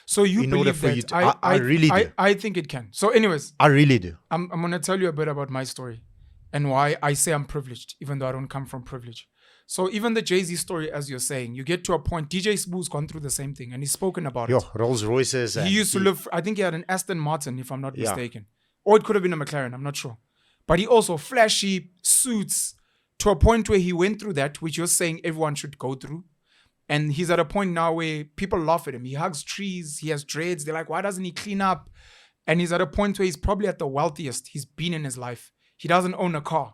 So you believe that? I really do. I think it can. So anyways. I really do. I'm going to tell you a bit about my story and why I say I'm privileged, even though I don't come from privilege. So even the Jay-Z story, as you're saying, you get to a point, DJ Smooth's gone through the same thing and he's spoken about it. Rolls Royces. He used to live, I think he had an Aston Martin, if I'm not mistaken. Or it could have been a McLaren, I'm not sure. But he also flashy suits to a point where he went through that, which you're saying everyone should go through. And he's at a point now where people laugh at him. He hugs trees, he has dreads. They're like, why doesn't he clean up? And he's at a point where he's probably at the wealthiest he's been in his life. He doesn't own a car.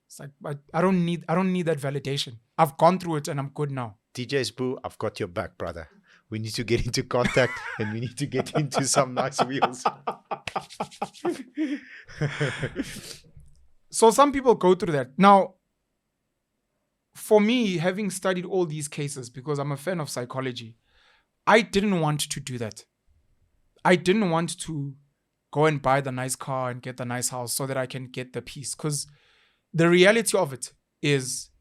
It's like, I don't need that validation. I've gone through it and I'm good now. DJ's Boo, I've got your back, brother. We need to get into contact and we need to get into some nice wheels. So some people go through that. Now, for me, having studied all these cases, because I'm a fan of psychology, I didn't want to do that. I didn't want to go and buy the nice car and get the nice house so that I can get the peace. Because the reality of it is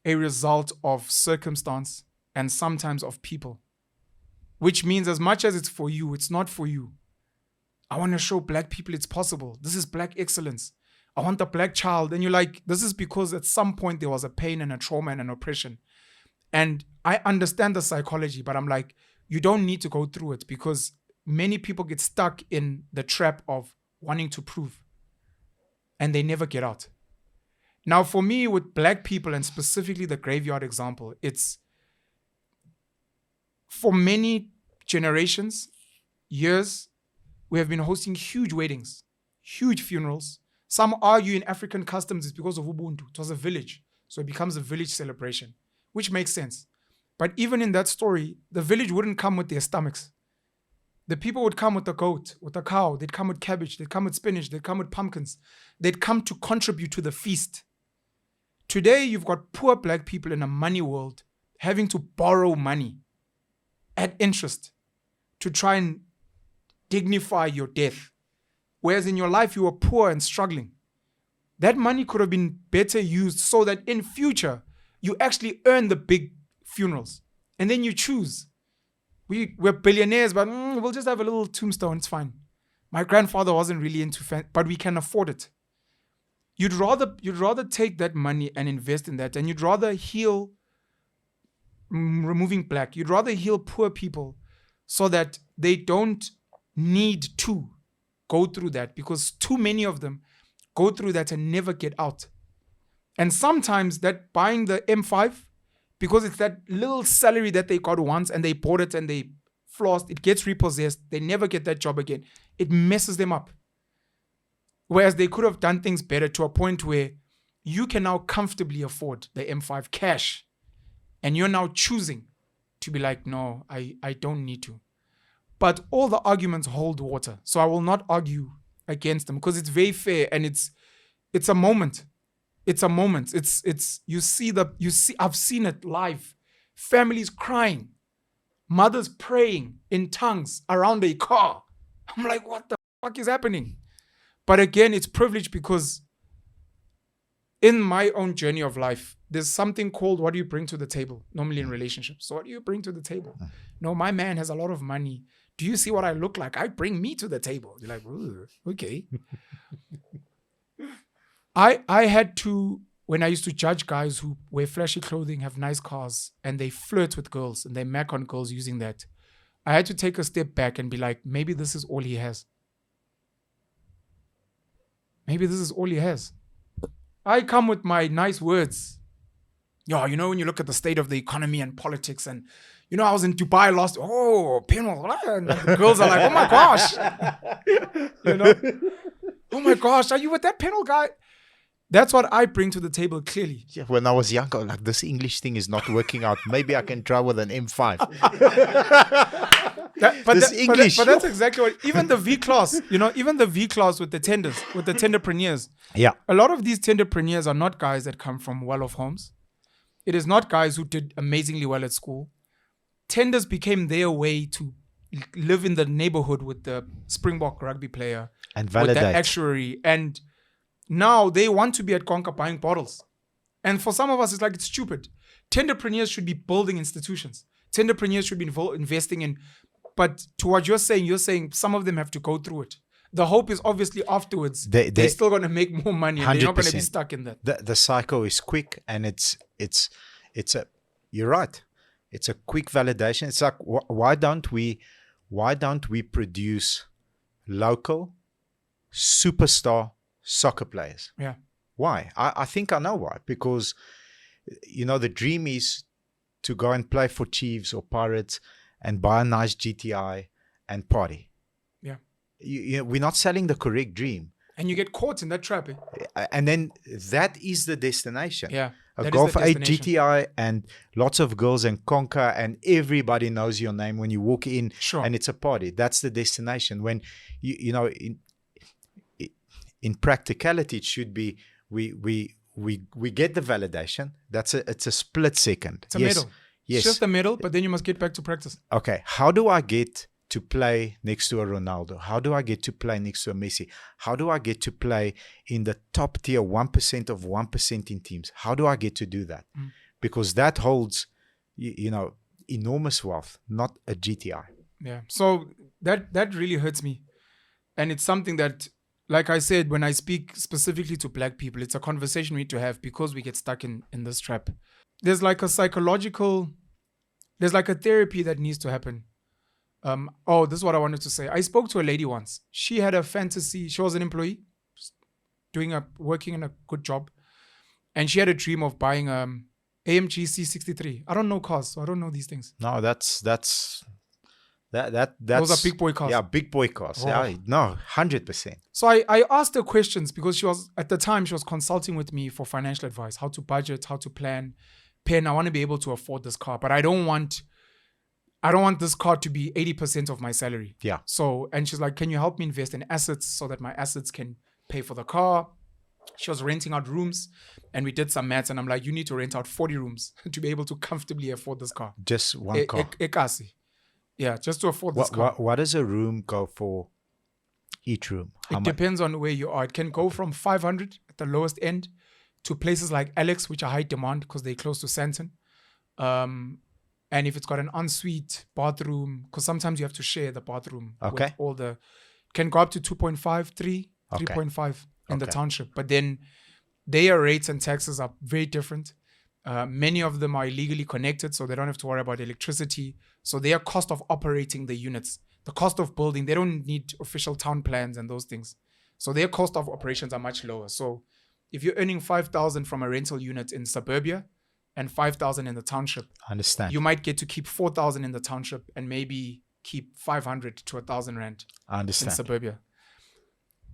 a result of circumstance and sometimes of people, which means as much as it's for you, it's not for you. I want to show black people it's possible. This is black excellence. I want the black child. And you're like, this is because at some point there was a pain and a trauma and an oppression. And I understand the psychology, but I'm like, you don't need to go through it, because many people get stuck in the trap of wanting to prove and they never get out. Now, for me, with black people, and specifically the graveyard example, it's for many generations, years, we have been hosting huge weddings, huge funerals. Some argue in African customs it's because of Ubuntu. It was a village, so it becomes a village celebration, which makes sense. But even in that story, the village wouldn't come with their stomachs. The people would come with the goat, with the cow. They'd come with cabbage. They'd come with spinach. They'd come with pumpkins. They'd come to contribute to the feast. Today, you've got poor black people in a money world having to borrow money at interest to try and dignify your death. Whereas in your life, you were poor and struggling. That money could have been better used so that in future, you actually earn the big funerals. And then you choose. We're billionaires, but we'll just have a little tombstone. It's fine. My grandfather wasn't really into but we can afford it. You'd rather take that money and invest in that, and you'd rather heal removing black. You'd rather heal poor people so that they don't need to go through that, because too many of them go through that and never get out. And sometimes that buying the M5, because it's that little salary that they got once and they bought it and they flossed, it gets repossessed, they never get that job again. It messes them up. Whereas they could have done things better to a point where you can now comfortably afford the M5 cash. And you're now choosing to be like, no, I don't need to. But all the arguments hold water. So I will not argue against them, because it's very fair, and it's a moment. It's a moment. I've seen it live. Families crying, mothers praying in tongues around a car. I'm like, what the fuck is happening? But again, it's privilege, because in my own journey of life, there's something called what do you bring to the table, normally in relationships. So what do you bring to the table? No, my man has a lot of money. Do you see what I look like? I bring me to the table. You're like, okay. I had to, when I used to judge guys who wear flashy clothing, have nice cars, and they flirt with girls and they mac on girls using that, I had to take a step back and be like, maybe this is all he has. Maybe this is all he has. I come with my nice words. Yo, when you look at the state of the economy and politics, and I was in Dubai last. Oh, Penuel, and the girls are like, oh my gosh, oh my gosh, are you with that Penuel guy? That's what I bring to the table. Clearly, yeah. When I was younger, like, this English thing is not working out. Maybe I can try with an M5. But that's exactly what. Even the V class, even the V class with the tenders, with the tenderpreneurs. Yeah, a lot of these tenderpreneurs are not guys that come from well-off homes. It is not guys who did amazingly well at school. Tenders became their way to live in the neighborhood with the Springbok rugby player and validate. With the actuary, and now they want to be at Konka buying bottles. And for some of us, it's like, it's stupid. Tenderpreneurs should be building institutions. Tenderpreneurs should be investing in. But to what you're saying some of them have to go through it. The hope is obviously afterwards they're still going to make more money, and they're not going to be stuck in that. The cycle is quick, and you're right. It's a quick validation. It's like, why don't we produce local superstar soccer players? Yeah. Why? I think I know why. Because, the dream is to go and play for Chiefs or Pirates and buy a nice GTI and party. Yeah. We're not selling the correct dream. And you get caught in that trap. And then that is the destination. Yeah. A Golf 8 GTI and lots of girls and conker, and everybody knows your name when you walk in, and it's a party. That's the destination. When you know, in practicality, it should be we get the validation. It's a split second. It's a medal. Yes. It's just a medal, but then you must get back to practice. Okay. How do I get to play next to a Ronaldo? How do I get to play next to a Messi? How do I get to play in the top tier 1% of 1% in teams? How do I get to do that? Because that holds, you know, enormous wealth, not a GTI. Yeah. So that really hurts me. And it's something that, like I said, when I speak specifically to black people, it's a conversation we need to have because we get stuck in this trap. There's like a therapy that needs to happen. This is what I wanted to say. I spoke to a lady once. She had a fantasy. She was an employee, working in a good job. And she had a dream of buying AMG C63. I don't know cars, so I don't know these things. No, that's those are big boy cars. Yeah, big boy cars. Oh. Yeah, no, 100%. So I asked her questions because at the time she was consulting with me for financial advice, how to budget, how to plan. I want to be able to afford this car, but I don't want this car to be 80% of my salary. Yeah. So, and she's like, can you help me invest in assets so that my assets can pay for the car? She was renting out rooms, and we did some maths, and I'm like, you need to rent out 40 rooms to be able to comfortably afford this car. Just one car. Yeah, just to afford this car. What does a room go for? Each room? It depends on where you are. It can go from 500 at the lowest end to places like Alex, which are high demand because they're close to Sandton. And if it's got an ensuite bathroom, because sometimes you have to share the bathroom with all can go up to 2.5, 3, 3.5 in the township. But then their rates and taxes are very different. Many of them are illegally connected, so they don't have to worry about electricity. So their cost of operating the units, the cost of building, they don't need official town plans and those things. So their cost of operations are much lower. So if you're earning 5,000 from a rental unit in suburbia and 5,000 in the township, understand, you might get to keep 4,000 in the township and maybe keep 500 to 1,000 rand in suburbia.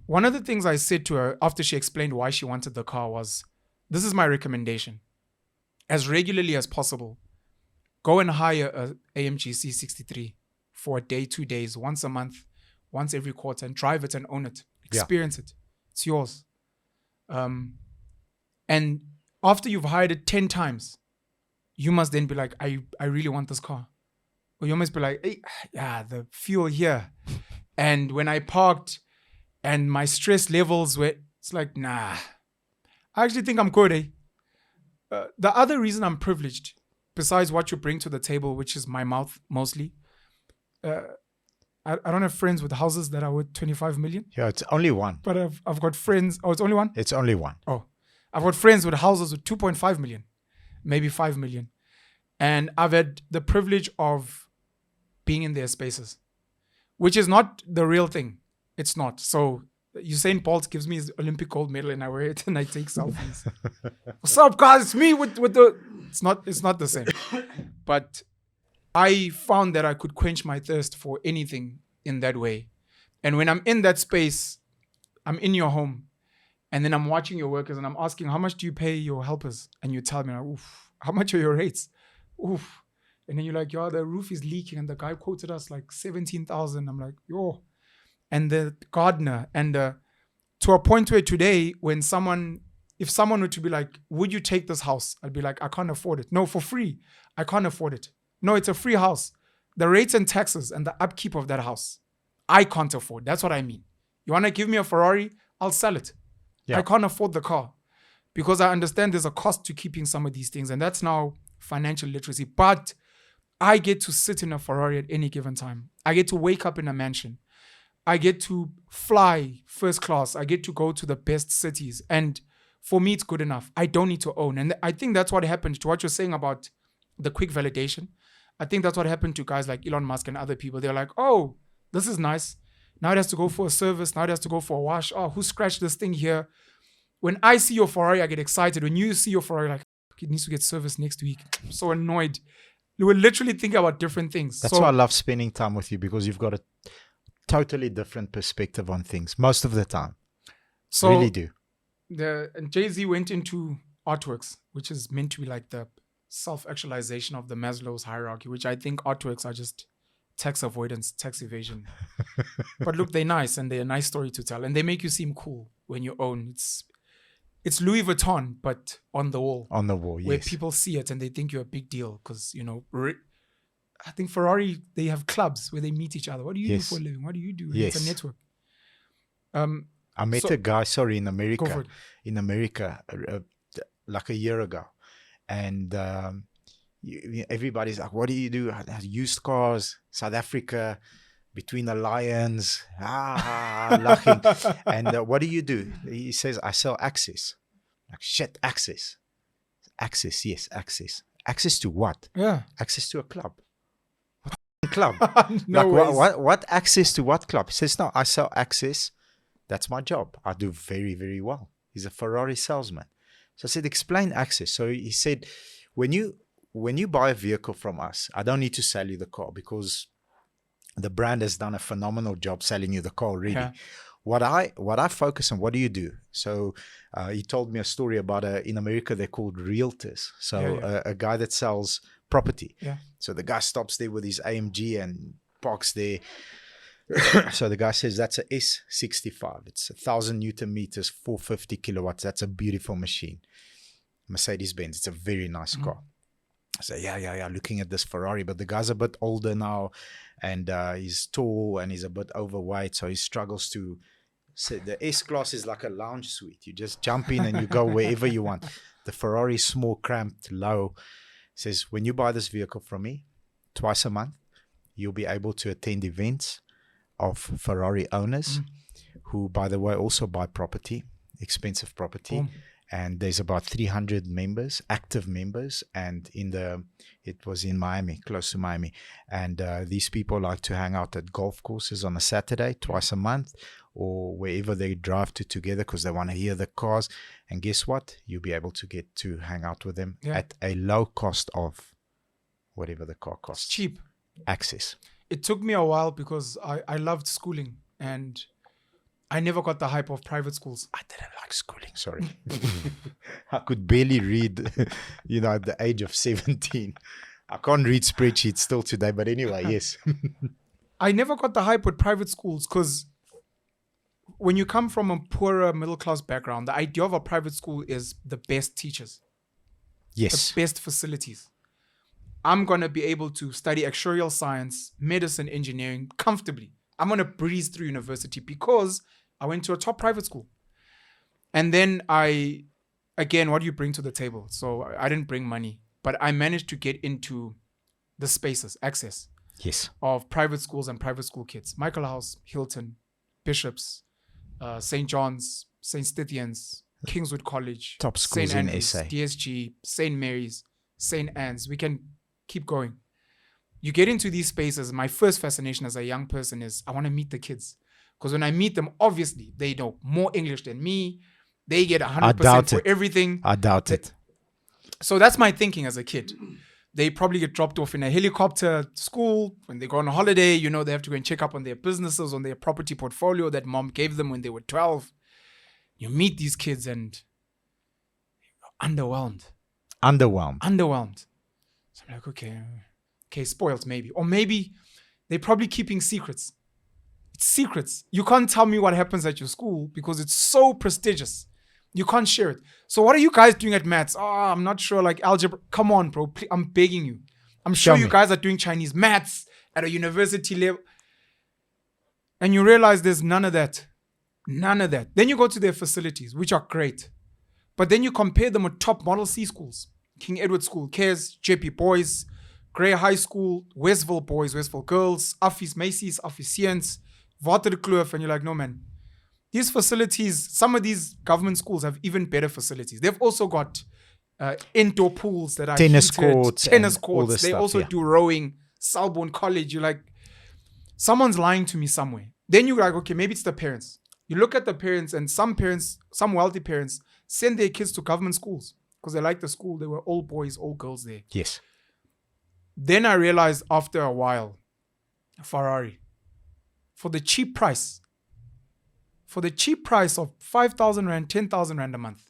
One of the things I said to her after she explained why she wanted the car was, this is my recommendation. As regularly as possible, go and hire a AMG C63 for a day, 2 days, once a month, once every quarter, and drive it and own it. Experience it. It's yours. And after you've hired it 10 times, you must then be like, I really want this car. Or you must be like, hey, the fuel here. And when I parked and my stress levels were, it's like, nah, I actually think I'm good, eh? The other reason I'm privileged, besides what you bring to the table, which is my mouth mostly, I don't have friends with houses that are worth 25 million. Yeah, it's only one. But I've got friends. Oh, it's only one? It's only one. Oh, I've got friends with houses with 2.5 million, maybe 5 million. And I've had the privilege of being in their spaces, which is not the real thing. It's not. So Usain Bolt gives me his Olympic gold medal and I wear it and I take selfies. What's up, guys? It's me with the... It's not the same. But I found that I could quench my thirst for anything in that way. And when I'm in that space, I'm in your home and then I'm watching your workers and I'm asking, how much do you pay your helpers? And you tell me, oof, how much are your rates? Oof. And then you're like, yo, the roof is leaking and the guy quoted us like 17,000. I'm like, yo. And the gardener and to a point where today when if someone were to be like, would you take this house? I'd be like, I can't afford it. No, for free. I can't afford it. No, it's a free house. The rates and taxes and the upkeep of that house, I can't afford. That's what I mean. You want to give me a Ferrari? I'll sell it. Yeah. I can't afford the car because I understand there's a cost to keeping some of these things. And that's now financial literacy. But I get to sit in a Ferrari at any given time. I get to wake up in a mansion. I get to fly first class. I get to go to the best cities. And for me, it's good enough. I don't need to own. And I think that's what happened to what you're saying about the quick validation. I think that's what happened to guys like Elon Musk and other people. They're like, oh, this is nice. Now it has to go for a service. Now it has to go for a wash. Oh, who scratched this thing here? When I see your Ferrari, I get excited. When you see your Ferrari, like, it needs to get serviced next week. I'm so annoyed. You will literally think about different things. That's why I love spending time with you, because you've got a totally different perspective on things most of the time. So really do. And Jay-Z went into artworks, which is meant to be like the self-actualization of the Maslow's hierarchy, which I think artworks are just tax avoidance, tax evasion. But look, they're nice and they're a nice story to tell, and they make you seem cool when you own. It's Louis Vuitton, but on the wall. On the wall, yes. Where people see it and they think you're a big deal because, I think Ferrari, they have clubs where they meet each other. What do you do for a living? What do you do? Yes. It's a network. I met a guy, in America. In America, like a year ago. And everybody's like, what do you do? Used cars, South Africa, between the lions, laughing. And what do you do? He says, I sell access. Like, shit, access. Access, yes, access. Access to what? Yeah. Access to a club. What club? No like, what access to what club? He says, no, I sell access. That's my job. I do very, very well. He's a Ferrari salesman. So I said, explain access. So he said, when you buy a vehicle from us, I don't need to sell you the car because the brand has done a phenomenal job selling you the car already. Yeah. What I focus on, what do you do? So he told me a story about in America, they're called realtors. So a guy that sells property. Yeah. So the guy stops there with his AMG and parks there. So the guy says, that's a S65. It's 1,000 Newton meters, 450 kilowatts. That's a beautiful machine. Mercedes-Benz. It's a very nice car. I say, yeah, looking at this Ferrari, but the guy's a bit older now and he's tall and he's a bit overweight. So he struggles to say the S-Class is like a lounge suite. You just jump in and you go wherever you want. The Ferrari is small, cramped, low. Says, when you buy this vehicle from me, twice a month, you'll be able to attend events of Ferrari owners who, by the way, also buy property, expensive property. And there's about 300 members, active members. And it was in Miami, close to Miami. And these people like to hang out at golf courses on a Saturday, twice a month, or wherever they drive to together because they want to hear the cars. And guess what? You'll be able to get to hang out with them at a low cost of whatever the car costs. It's cheap. Access. It took me a while because I loved schooling and I never got the hype of private schools. I didn't like schooling, sorry. I could barely read, at the age of 17. I can't read spreadsheets still today, but anyway, yes. I never got the hype with private schools because when you come from a poorer middle-class background, the idea of a private school is the best teachers. Yes. The best facilities. I'm going to be able to study actuarial science, medicine, engineering comfortably. I'm going to breeze through university because I went to a top private school. And then again, what do you bring to the table? So I didn't bring money, but I managed to get into the spaces, access of private schools and private school kids. Michael House, Hilton, Bishops, St. John's, St. Stithians, Kingswood College, top schools St. Andrews, in SA. DSG, St. Mary's, St. Anne's. We can keep going. You get into these spaces. My first fascination as a young person is I want to meet the kids. Because when I meet them, obviously, they know more English than me. They get 100% for everything. I doubt it. So that's my thinking as a kid. They probably get dropped off in a helicopter to school. When they go on a holiday, they have to go and check up on their businesses, on their property portfolio that mom gave them when they were 12. You meet these kids and you're underwhelmed. So I'm like, okay, spoiled maybe. Or maybe they're probably keeping secrets. It's secrets. You can't tell me what happens at your school because it's so prestigious. You can't share it. So what are you guys doing at maths? Oh, I'm not sure, like algebra. Come on, bro. Please, I'm begging you. I'm sure you guys are doing Chinese maths at a university level. And you realize there's none of that. None of that. Then you go to their facilities, which are great. But then you compare them with top Model C schools. King Edward School, Cares, JP Boys, Grey High School, Westville Boys, Westville Girls, Affis Macy's, Affisians, Waterkloof, and you're like, no, man. These facilities, some of these government schools have even better facilities. They've also got indoor pools that are tennis heated, courts. They stuff, also do rowing. Selborne College, you're like, someone's lying to me somewhere. Then you're like, okay, maybe it's the parents. You look at the parents, and some wealthy parents, send their kids to government schools because they like the school. They were all boys, all girls there. Yes. Then I realized after a while, Ferrari, for the cheap price of 5,000 Rand, 10,000 Rand a month,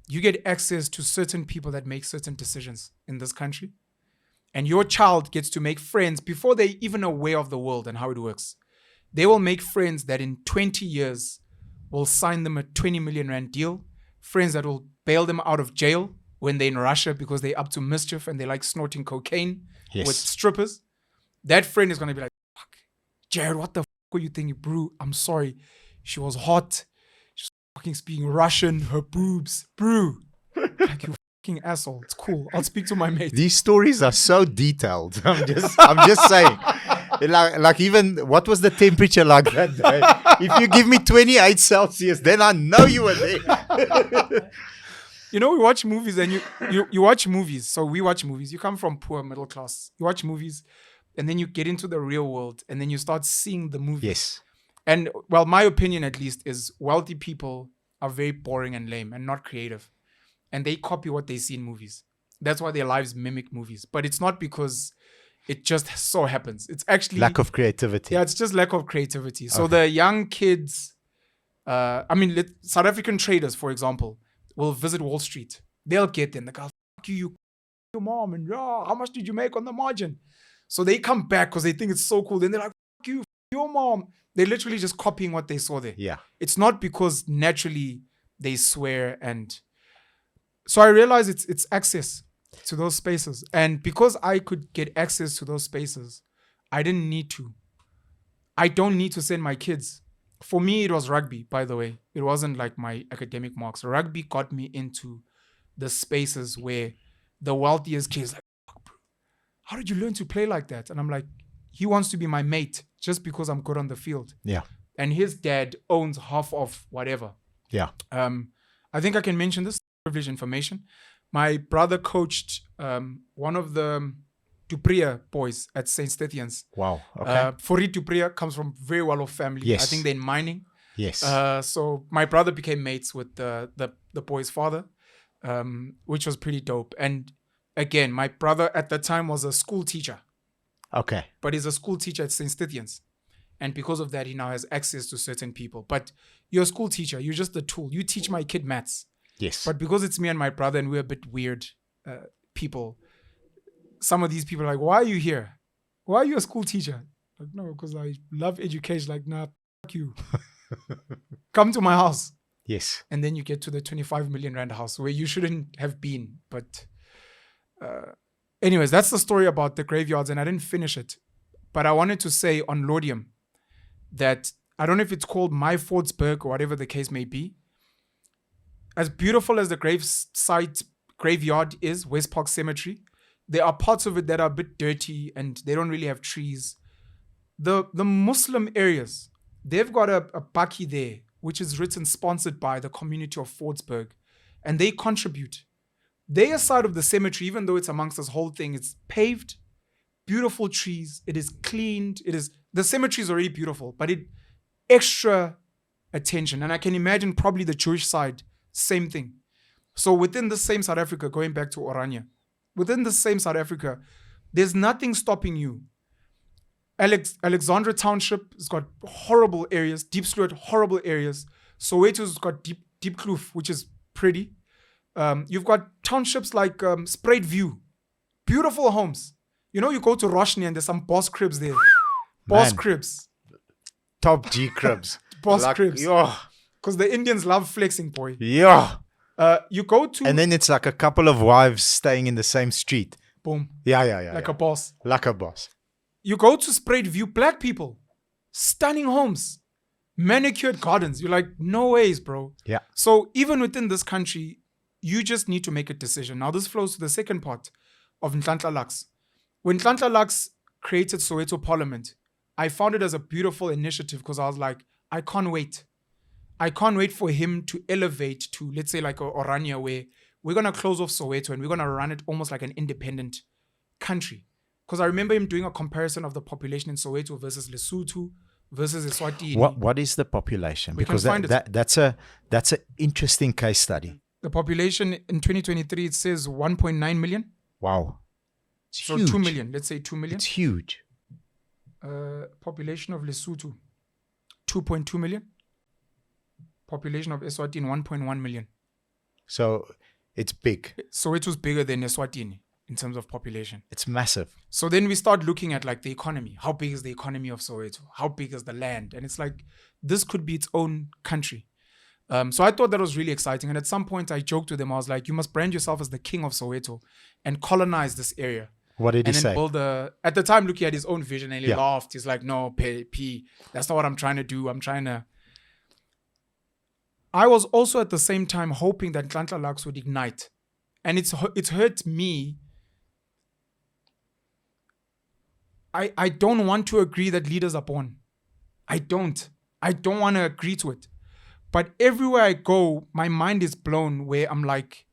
you get access to certain people that make certain decisions in this country. And your child gets to make friends before they're even aware of the world and how it works. They will make friends that in 20 years will sign them a 20 million rand deal. Friends that will bail them out of jail when they're in Russia because they're up to mischief and they like snorting cocaine with strippers. That friend is going to be like, fuck, Jared, what the fuck were you thinking, bro? I'm sorry. She was hot. She was fucking speaking Russian. Her boobs. Bro. Like, you fucking asshole. It's cool. I'll speak to my mate. These stories are so detailed. I'm just saying. Like even, what was the temperature like that day? If you give me 28 Celsius, then I know you were there. You know, we watch movies and you watch movies. So we watch movies. You come from poor middle class. You watch movies and then you get into the real world and then you start seeing the movies. Yes. And well, my opinion at least is wealthy people are very boring and lame and not creative. And they copy what they see in movies. That's why their lives mimic movies. But it's not because it just so happens. It's actually lack of creativity. Yeah, it's just lack of creativity. So the young kids, South African traders, for example, will visit Wall Street. They'll get there and they go, fuck you, your mom, and how much did you make on the margin? So they come back because they think it's so cool. Then they're like, fuck you, your mom. They're literally just copying what they saw there. Yeah. It's not because naturally they swear. And so I realized it's access to those spaces. And because I could get access to those spaces, I didn't need to. I don't need to send my kids. For me, it was rugby, by the way. It wasn't like my academic marks. Rugby got me into the spaces where the wealthiest kids like, fuck, bro, how did you learn to play like that? And I'm like, he wants to be my mate just because I'm good on the field. Yeah. And his dad owns half of whatever. Yeah. I think I can mention this, privileged information. My brother coached one of the Dupria boys at St. Stithians. Wow. Okay. Fourie Dupria comes from very well-off family. Yes. I think they're in mining. Yes. So my brother became mates with the boy's father, which was pretty dope. And again, my brother at the time was a school teacher. Okay. But he's a school teacher at St. Stithians. And because of that, he now has access to certain people. But you're a school teacher. You're just the tool. You teach my kid maths. Yes. But because it's me and my brother and we're a bit weird people, some of these people are like, why are you here? Why are you a school teacher? Like, no, because I love education. Like, nah, fuck you. Come to my house. Yes. And then you get to the 25 million rand house where you shouldn't have been. But anyways, that's the story about the graveyards. And I didn't finish it. But I wanted to say on Laudium that I don't know if it's called My Fordsburg or whatever the case may be. As beautiful as the graveyard is, West Park Cemetery, there are parts of it that are a bit dirty and they don't really have trees. The Muslim areas, they've got a bakkie there, which is written sponsored by the community of Fordsburg, and they contribute. Their side of the cemetery, even though it's amongst this whole thing, it's paved, beautiful trees, it is cleaned, the cemetery is already beautiful, but it extra attention. And I can imagine probably the Jewish side, same thing. So within the same South Africa, going back to Oranje, within the same South Africa, there's nothing stopping you. Alexandra Township has got horrible areas, Deep Sloot, horrible areas. Soweto's got Deep Kloof, which is pretty. You've got townships like Spruit View, beautiful homes. You know, you go to Roshni and there's some boss cribs there. Boss cribs. Top G cribs. Boss cribs. Because the Indians love flexing, boy. Yeah. You go to... And then it's like a couple of wives staying in the same street. Boom. Yeah. Like a boss. Like a boss. You go to Spruit View, black people. Stunning homes. Manicured gardens. You're like, no ways, bro. Yeah. So even within this country, you just need to make a decision. Now this flows to the second part of Nhlanhla Lux. When Nhlanhla Lux created Soweto Parliament, I found it as a beautiful initiative because I was like, I can't wait. I can't wait for him to elevate to, let's say, like a Oranje, where we're going to close off Soweto and we're going to run it almost like an independent country. Because I remember him doing a comparison of the population in Soweto versus Lesotho versus Eswatini. What is the population? Because that's an interesting case study. The population in 2023, it says 1.9 million. Wow. It's so huge. 2 million. Let's say 2 million. It's huge. Population of Lesotho, 2.2 million. Population of Eswatini, 1.1 million. So it's big. Soweto's bigger than Eswatini in terms of population. It's massive. So then we start looking at like the economy. How big is the economy of Soweto? How big is the land? And it's like, this could be its own country. So I thought that was really exciting. And at some point I joked with him. I was like, you must brand yourself as the king of Soweto and colonize this area. What did he say? At the time, looking at his own vision, and he laughed. He's like, no, P, that's not what I'm trying to do. I was also at the same time hoping that Nhlanhla Lux would ignite. And it's hurt me. I don't want to agree that leaders are born. I don't want to agree to it. But everywhere I go, my mind is blown where I'm like,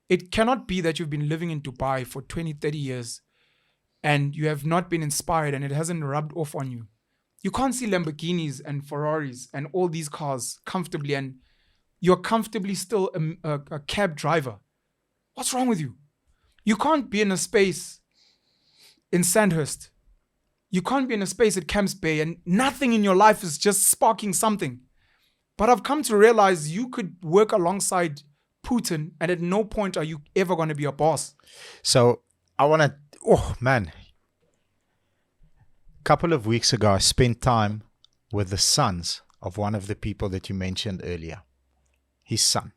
it cannot be that you've been living in Dubai for 20, 30 years and you have not been inspired and it hasn't rubbed off on you. You can't see Lamborghinis and Ferraris and all these cars comfortably and you're comfortably still a cab driver. What's wrong with you? You can't be in a space in Sandhurst. You can't be in a space at Camps Bay and nothing in your life is just sparking something. But I've come to realize you could work alongside Putin and at no point are you ever going to be a boss. So I want to, a couple of weeks ago, I spent time with the sons of one of the people that you mentioned earlier. His son,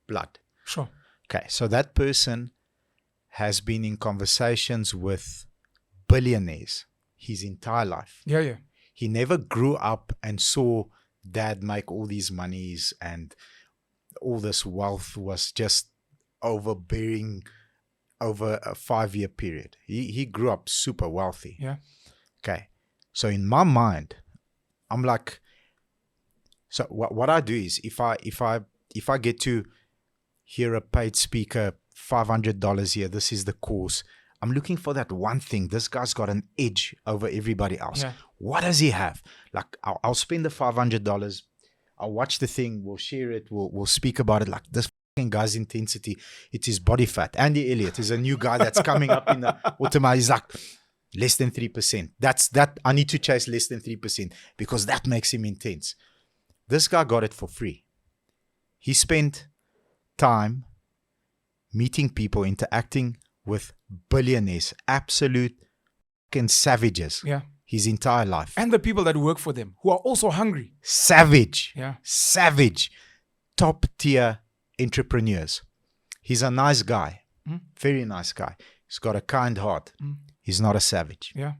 blood. Sure. Okay, so that person has been in conversations with billionaires his entire life. Yeah. He never grew up and saw dad make all these monies and all this wealth was just overbearing over a 5-year period. He grew up super wealthy. Yeah. Okay. So in my mind, I'm like, so what I do is if I get to hear a paid speaker, $500 here, this is the course. I'm looking for that one thing. This guy's got an edge over everybody else. Yeah. What does he have? Like, I'll spend the $500. I'll watch the thing. We'll share it. We'll speak about it. Like, this fucking guy's intensity, it's his body fat. Andy Elliott is a new guy that's coming up in the automatic. He's like, less than 3%. That I need to chase less than 3% because that makes him intense. This guy got it for free. He spent time meeting people, interacting with billionaires, absolute fucking savages. Yeah. His entire life. And the people that work for them who are also hungry. Savage. Yeah. Savage. Top tier entrepreneurs. He's a nice guy. Very nice guy. He's got a kind heart. He's not a savage. Yeah.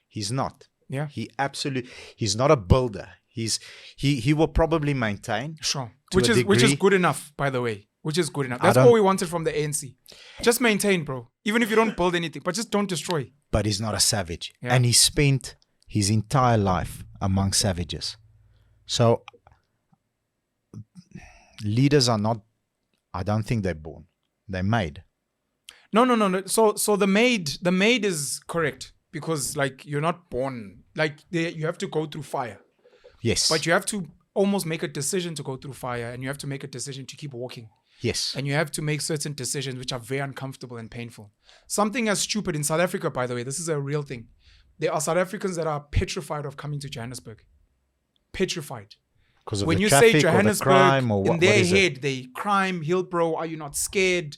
He's not. Yeah. He's not a builder. He will probably maintain. Sure. Which is good enough, by the way. Which is good enough. That's all we wanted from the ANC. Just maintain, bro. Even if you don't build anything, but just don't destroy. But he's not a savage. Yeah. And he spent his entire life among savages. So leaders are not, I don't think they're born. They're made. No. So the maid is correct because like you're not born. Like you have to go through fire. Yes. But you have to almost make a decision to go through fire and you have to make a decision to keep walking. Yes. And you have to make certain decisions which are very uncomfortable and painful. Something as stupid in South Africa, by the way, this is a real thing. There are South Africans that are petrified of coming to Johannesburg. Petrified. Because of when the you traffic say Johannesburg, or the crime or what, in their what is head, it? they crime, Hillbro, are you not scared?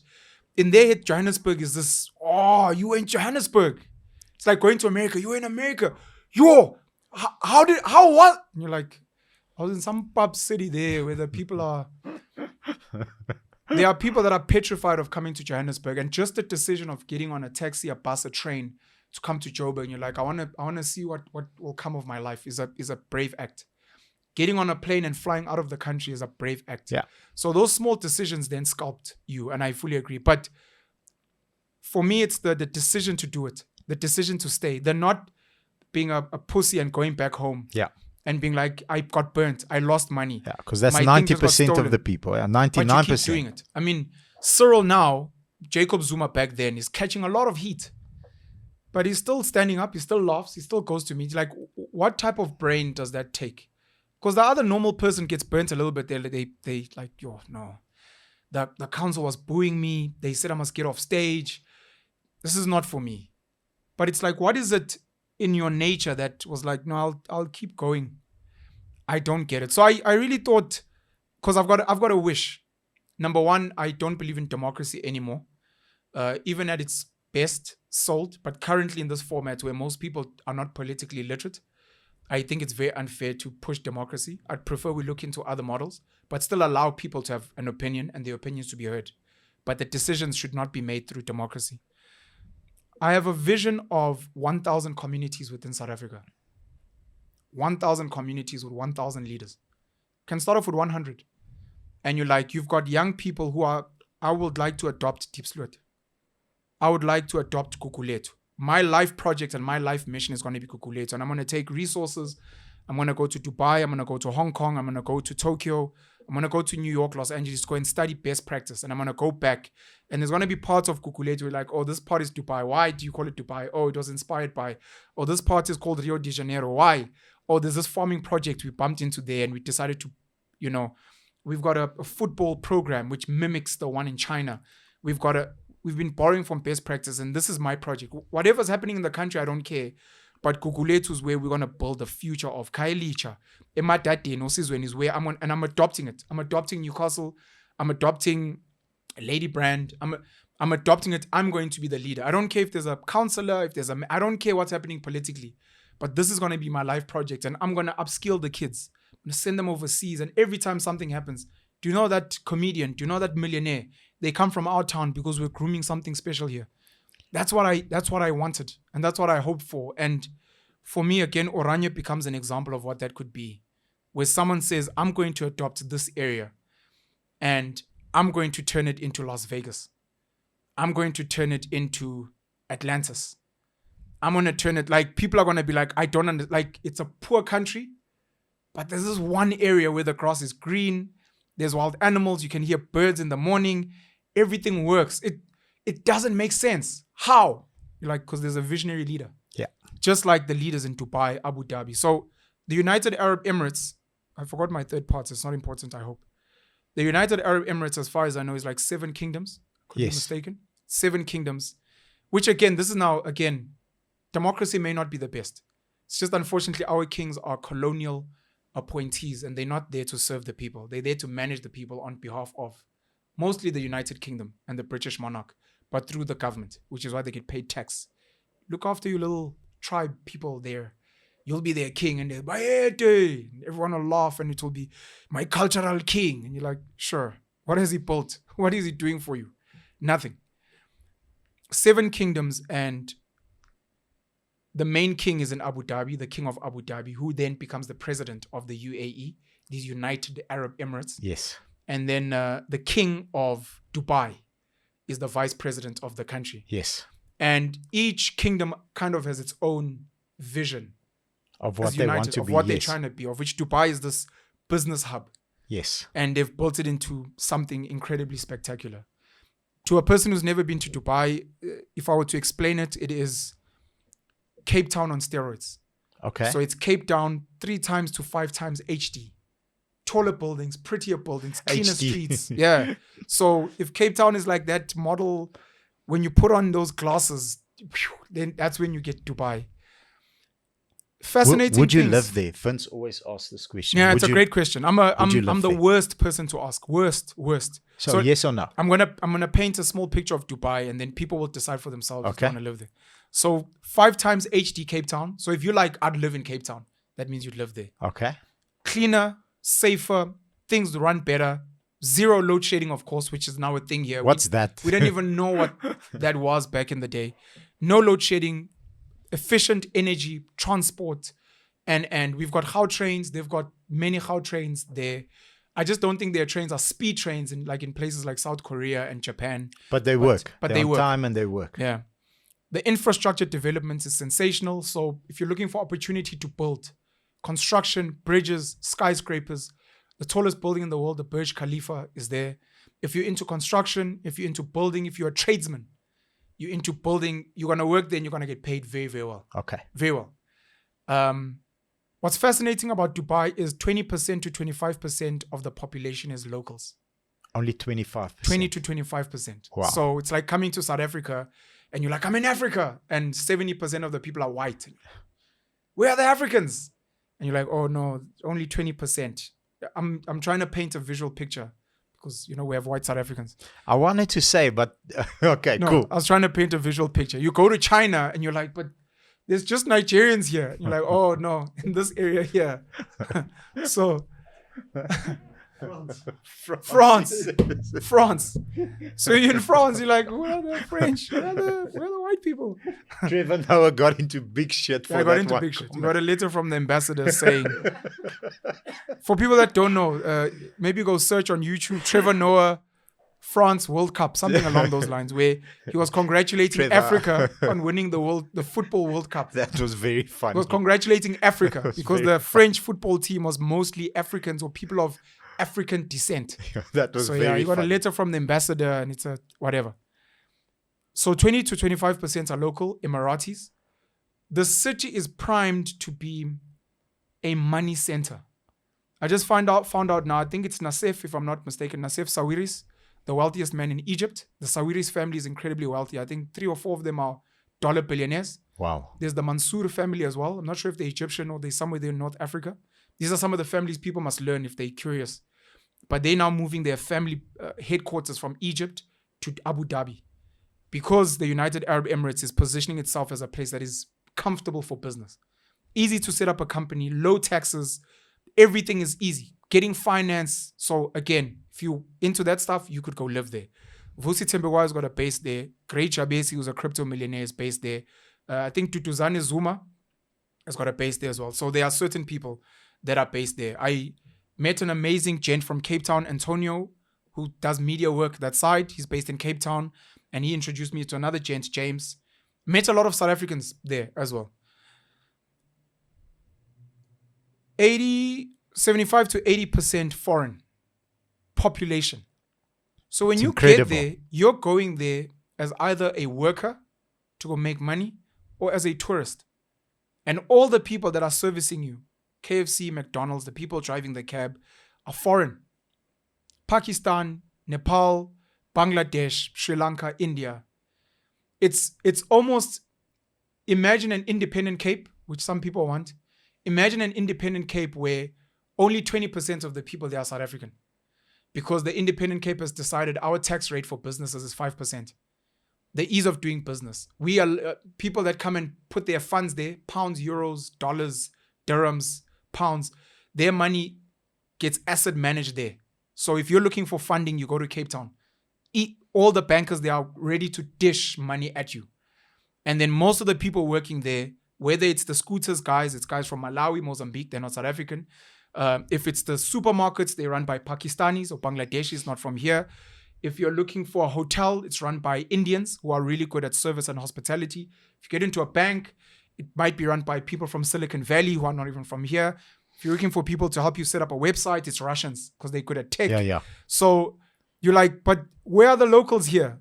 In their head, Johannesburg is this, you were in Johannesburg. It's like going to America. You were in America. What? And you're like, I was in some pub city there where the people are... There are people that are petrified of coming to Johannesburg, and just the decision of getting on a taxi, a bus, a train to come to Joburg, and you're like, I want to see what will come of my life is a brave act. Getting on a plane and flying out of the country is a brave act. Yeah. So those small decisions then sculpt you, and I fully agree. But for me, it's the decision to do it, the decision to stay. They're not being a pussy and going back home. Yeah. And being like, I got burnt. I lost money. Yeah, because that's 90% of the people. Yeah, 99%. But you keep doing it. I mean, Cyril now, Jacob Zuma back then, is catching a lot of heat. But he's still standing up. He still laughs. He still goes to meetings. Like, what type of brain does that take? Because the other normal person gets burnt a little bit. They like, no. The council was booing me. They said I must get off stage. This is not for me. But it's like, what is it in your nature that was like, no, I'll keep going? I don't get it. So I really thought, because I've got a wish Number one, I don't believe in democracy anymore. Even at its best sold, but currently in this format where most people are not politically literate, I think it's very unfair to push democracy. I'd prefer we look into other models, but still allow people to have an opinion and their opinions to be heard. But the decisions should not be made through democracy. I have a vision of 1,000 communities within South Africa. 1,000 communities with 1,000 leaders. Can start off with 100. And you've got young people who are, I would like to adopt Deep Sloot. I would like to adopt Kukuletu. My life project and my life mission is going to be Kukuletu. And I'm going to take resources. I'm going to go to Dubai. I'm going to go to Hong Kong. I'm going to go to Tokyo. I'm going to go to New York, Los Angeles, go and study best practice. And I'm going to go back. And there's going to be parts of Kukuletu like, oh, this part is Dubai. Why do you call it Dubai? Oh, it was inspired by. Oh, this part is called Rio de Janeiro. Why? Oh, there's this farming project we bumped into there and we decided to, we've got a football program which mimics the one in China. We've been borrowing from best practice, and this is my project. Whatever's happening in the country, I don't care. But Kukuletu is where we're going to build the future of Kailicha. Emadade Nosizweni is where I'm adopting it. I'm adopting Newcastle. I'm adopting Lady Brand. I'm adopting it. I'm going to be the leader. I don't care if there's a councillor, I don't care what's happening politically. But this is going to be my life project, and I'm going to upskill the kids. I'm going to send them overseas, and every time something happens, do you know that comedian? Do you know that millionaire? They come from our town because we're grooming something special here. That's what I wanted, and that's what I hoped for. And for me, again, Oranje becomes an example of what that could be, where someone says, I'm going to adopt this area, and I'm going to turn it into Las Vegas. I'm going to turn it into Atlantis. I'm going to turn it, like, people are going to be like, I don't understand, like, it's a poor country, but there's this one area where the grass is green, there's wild animals, you can hear birds in the morning, everything works. It doesn't make sense. How? You're like, because there's a visionary leader. Yeah. Just like the leaders in Dubai, Abu Dhabi. So the United Arab Emirates, I forgot my third part, so it's not important, I hope. The United Arab Emirates, as far as I know, is like 7 kingdoms. Could be mistaken. 7 kingdoms. Which again, this is now, democracy may not be the best. It's just unfortunately our kings are colonial appointees and they're not there to serve the people. They're there to manage the people on behalf of mostly the United Kingdom and the British monarch, but through the government, which is why they get paid tax. Look after your little tribe people there. You'll be their king and everyone will laugh and it will be my cultural king. And you're like, sure. What has he built? What is he doing for you? Nothing. 7 kingdoms, and the main king is in Abu Dhabi, the king of Abu Dhabi, who then becomes the president of the UAE, these United Arab Emirates. Yes. And then the king of Dubai is the vice president of the country. Yes. And each kingdom kind of has its own vision of what they want to be, what they're trying to be, of which Dubai is this business hub. Yes. And they've built it into something incredibly spectacular. To a person who's never been to Dubai, if I were to explain it, it is Cape Town on steroids. Okay. So it's Cape Town 3 times to 5 times HD. Taller buildings, prettier buildings, cleaner streets. Yeah. So if Cape Town is like that model, when you put on those glasses, then that's when you get Dubai. Fascinating. Would you live there? Vince always asks this question. Yeah, it's a great question. I'm the worst person to ask. Worst. So yes or no? I'm gonna paint a small picture of Dubai, and then people will decide for themselves if they want to live there. So 5 times HD Cape Town. So if you like, I'd live in Cape Town. That means you'd live there. Okay. Cleaner, safer, things run better. 0 load shedding, of course, which is now a thing here. What's that? We don't even know what that was back in the day. No load shedding, efficient energy, transport, and we've got how trains. They've got many how trains there. I just don't think their trains are speed trains in places like South Korea and Japan. But they work. But They're they on work. Time and they work. Yeah. The infrastructure development is sensational. So if you're looking for opportunity to build construction, bridges, skyscrapers, the tallest building in the world, the Burj Khalifa, is there. If you're into construction, if you're into building, if you're a tradesman, you're into building, you're going to work there and you're going to get paid very, very well. Okay. Very well. What's fascinating about Dubai is 20% to 25% of the population is locals. Only 25%. 20 to 25%. Wow. So it's like coming to South Africa and you're like, I'm in Africa. And 70% of the people are white. Where are the Africans? And you're like, oh no, only 20%. I'm trying to paint a visual picture because, we have white South Africans. I wanted to say, but okay, No, cool. I was trying to paint a visual picture. You go to China and you're like, but there's just Nigerians here. You're like, oh no, in this area here. So France. So you're in France, you're like, where are the French? Where are the white people? Trevor Noah got into big shit for I got into big shit. You got a letter from the ambassador saying, for people that don't know, maybe go search on YouTube, Trevor Noah France World Cup, something along those lines, where he was congratulating Africa on winning the football World Cup. That was very funny. He was congratulating Africa because the French football team was mostly Africans or people of African descent. That was very funny. You got a letter from the ambassador and it's a whatever. So 20 to 25% are local Emiratis. The city is primed to be a money center. I just found out now, I think it's Nassef, if I'm not mistaken, Nassef Sawiris, the wealthiest man in Egypt. The Sawiris family is incredibly wealthy. I think 3 or 4 of them are dollar billionaires. Wow. There's the Mansour family as well. I'm not sure if they're Egyptian or they're somewhere there in North Africa. These are some of the families people must learn if they're curious. But they're now moving their family headquarters from Egypt to Abu Dhabi because the United Arab Emirates is positioning itself as a place that is comfortable for business. Easy to set up a company, low taxes, everything is easy. Getting finance. So again, if you're into that stuff, you could go live there. Vusi Tembewa's got a base there. Great Jabesi, who's a crypto millionaire, is based there. I think Tutuzane Zuma has got a base there as well. So there are certain people that are based there. I met an amazing gent from Cape Town, Antonio, who does media work that side. He's based in Cape Town. And he introduced me to another gent, James. Met a lot of South Africans there as well. 75 to 80% foreign population. So when you get there, you're going there as either a worker to go make money or as a tourist. And all the people that are servicing you, KFC, McDonald's, the people driving the cab, are foreign. Pakistan, Nepal, Bangladesh, Sri Lanka, India. It's almost, imagine an independent Cape, which some people want. Imagine an independent Cape where only 20% of the people there are South African. Because the independent Cape has decided our tax rate for businesses is 5%. The ease of doing business. We are people that come and put their funds there, pounds, euros, dollars, dirhams, pounds. Their money gets asset managed there. So if you're looking for funding, you go to Cape Town. All the bankers, they are ready to dish money at you. And then most of the people working there, whether it's the scooters guys, it's guys from Malawi, Mozambique, they're not South African. If it's the supermarkets, they're run by Pakistanis or Bangladeshis, not from here. If you're looking for a hotel, it's run by Indians who are really good at service and hospitality. If you get into a bank, it might be run by people from Silicon Valley who are not even from here. If you're looking for people to help you set up a website, it's Russians because they're good at tech. Yeah. So you're like, but where are the locals here?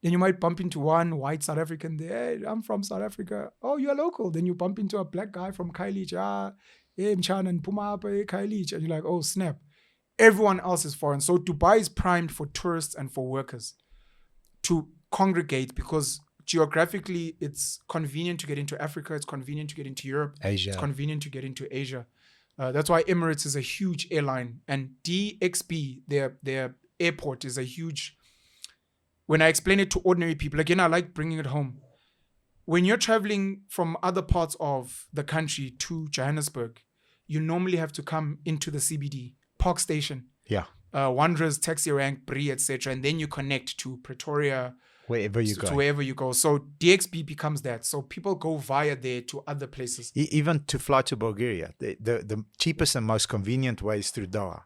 Then you might bump into one white South African there. Hey, I'm from South Africa. Oh, you're local. Then you bump into a black guy from Khayelitsha. And you're like, oh, snap. Everyone else is foreign. So Dubai is primed for tourists and for workers to congregate because geographically it's convenient to get into Africa. It's convenient to get into Europe. Asia. It's convenient to get into Asia. That's why Emirates is a huge airline. And DXB, their airport is a huge... When I explain it to ordinary people, again, I like bringing it home. When you're traveling from other parts of the country to Johannesburg, you normally have to come into the CBD, Park Station, Wanderers, Taxi Rank, Brie, etc., and then you connect to Pretoria, wherever you go. So DXB becomes that. So people go via there to other places. Even to fly to Bulgaria, the cheapest and most convenient way is through Doha.